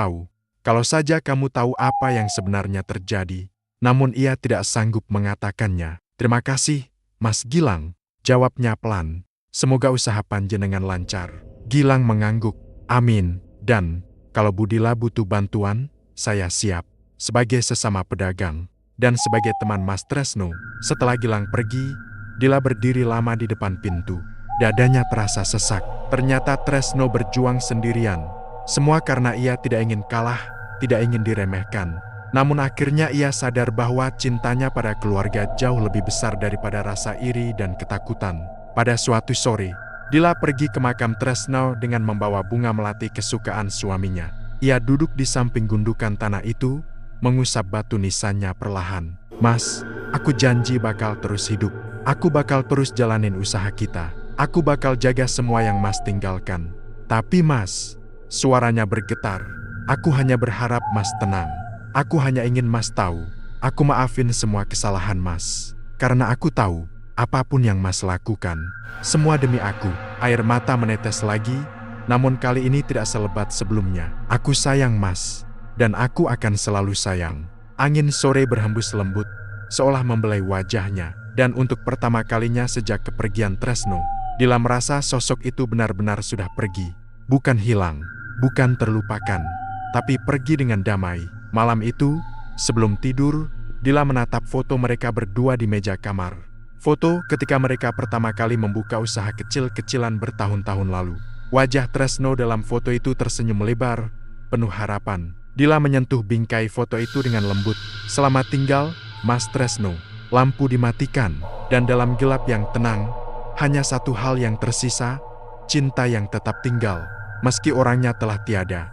tahu apa yang sebenarnya terjadi." Namun ia tidak sanggup mengatakannya. "Terima kasih, Mas Gilang," jawabnya pelan. "Semoga usaha panjenengan lancar." Gilang mengangguk, "Amin. Dan, kalau Bu Dila butuh bantuan, saya siap. Sebagai sesama pedagang, dan sebagai teman Mas Tresno." Setelah Gilang pergi, Dila berdiri lama di depan pintu. Dadanya terasa sesak. Ternyata Tresno berjuang sendirian. Semua karena ia tidak ingin kalah, tidak ingin diremehkan. Namun akhirnya ia sadar bahwa cintanya pada keluarga jauh lebih besar daripada rasa iri dan ketakutan. Pada suatu sore, Dila pergi ke makam Tresno dengan membawa bunga melati kesukaan suaminya. Ia duduk di samping gundukan tanah itu, mengusap batu nisannya perlahan. "Mas, aku janji bakal terus hidup. Aku bakal terus jalanin usaha kita. Aku bakal jaga semua yang Mas tinggalkan. Tapi Mas," suaranya bergetar, "aku hanya berharap Mas tenang. Aku hanya ingin Mas tahu, aku maafin semua kesalahan Mas. Karena aku tahu, apapun yang Mas lakukan, semua demi aku." Air mata menetes lagi, namun kali ini tidak selebat sebelumnya. "Aku sayang Mas, dan aku akan selalu sayang." Angin sore berhembus lembut, seolah membelai wajahnya. Dan untuk pertama kalinya sejak kepergian Tresno, Dila merasa sosok itu benar-benar sudah pergi. Bukan hilang, bukan terlupakan, tapi pergi dengan damai. Malam itu, sebelum tidur, Dila menatap foto mereka berdua di meja kamar. Foto ketika mereka pertama kali membuka usaha kecil-kecilan bertahun-tahun lalu. Wajah Tresno dalam foto itu tersenyum lebar, penuh harapan. Dila menyentuh bingkai foto itu dengan lembut. "Selamat tinggal, Mas Tresno." Lampu dimatikan, dan dalam gelap yang tenang, hanya satu hal yang tersisa, cinta yang tetap tinggal, meski orangnya telah tiada.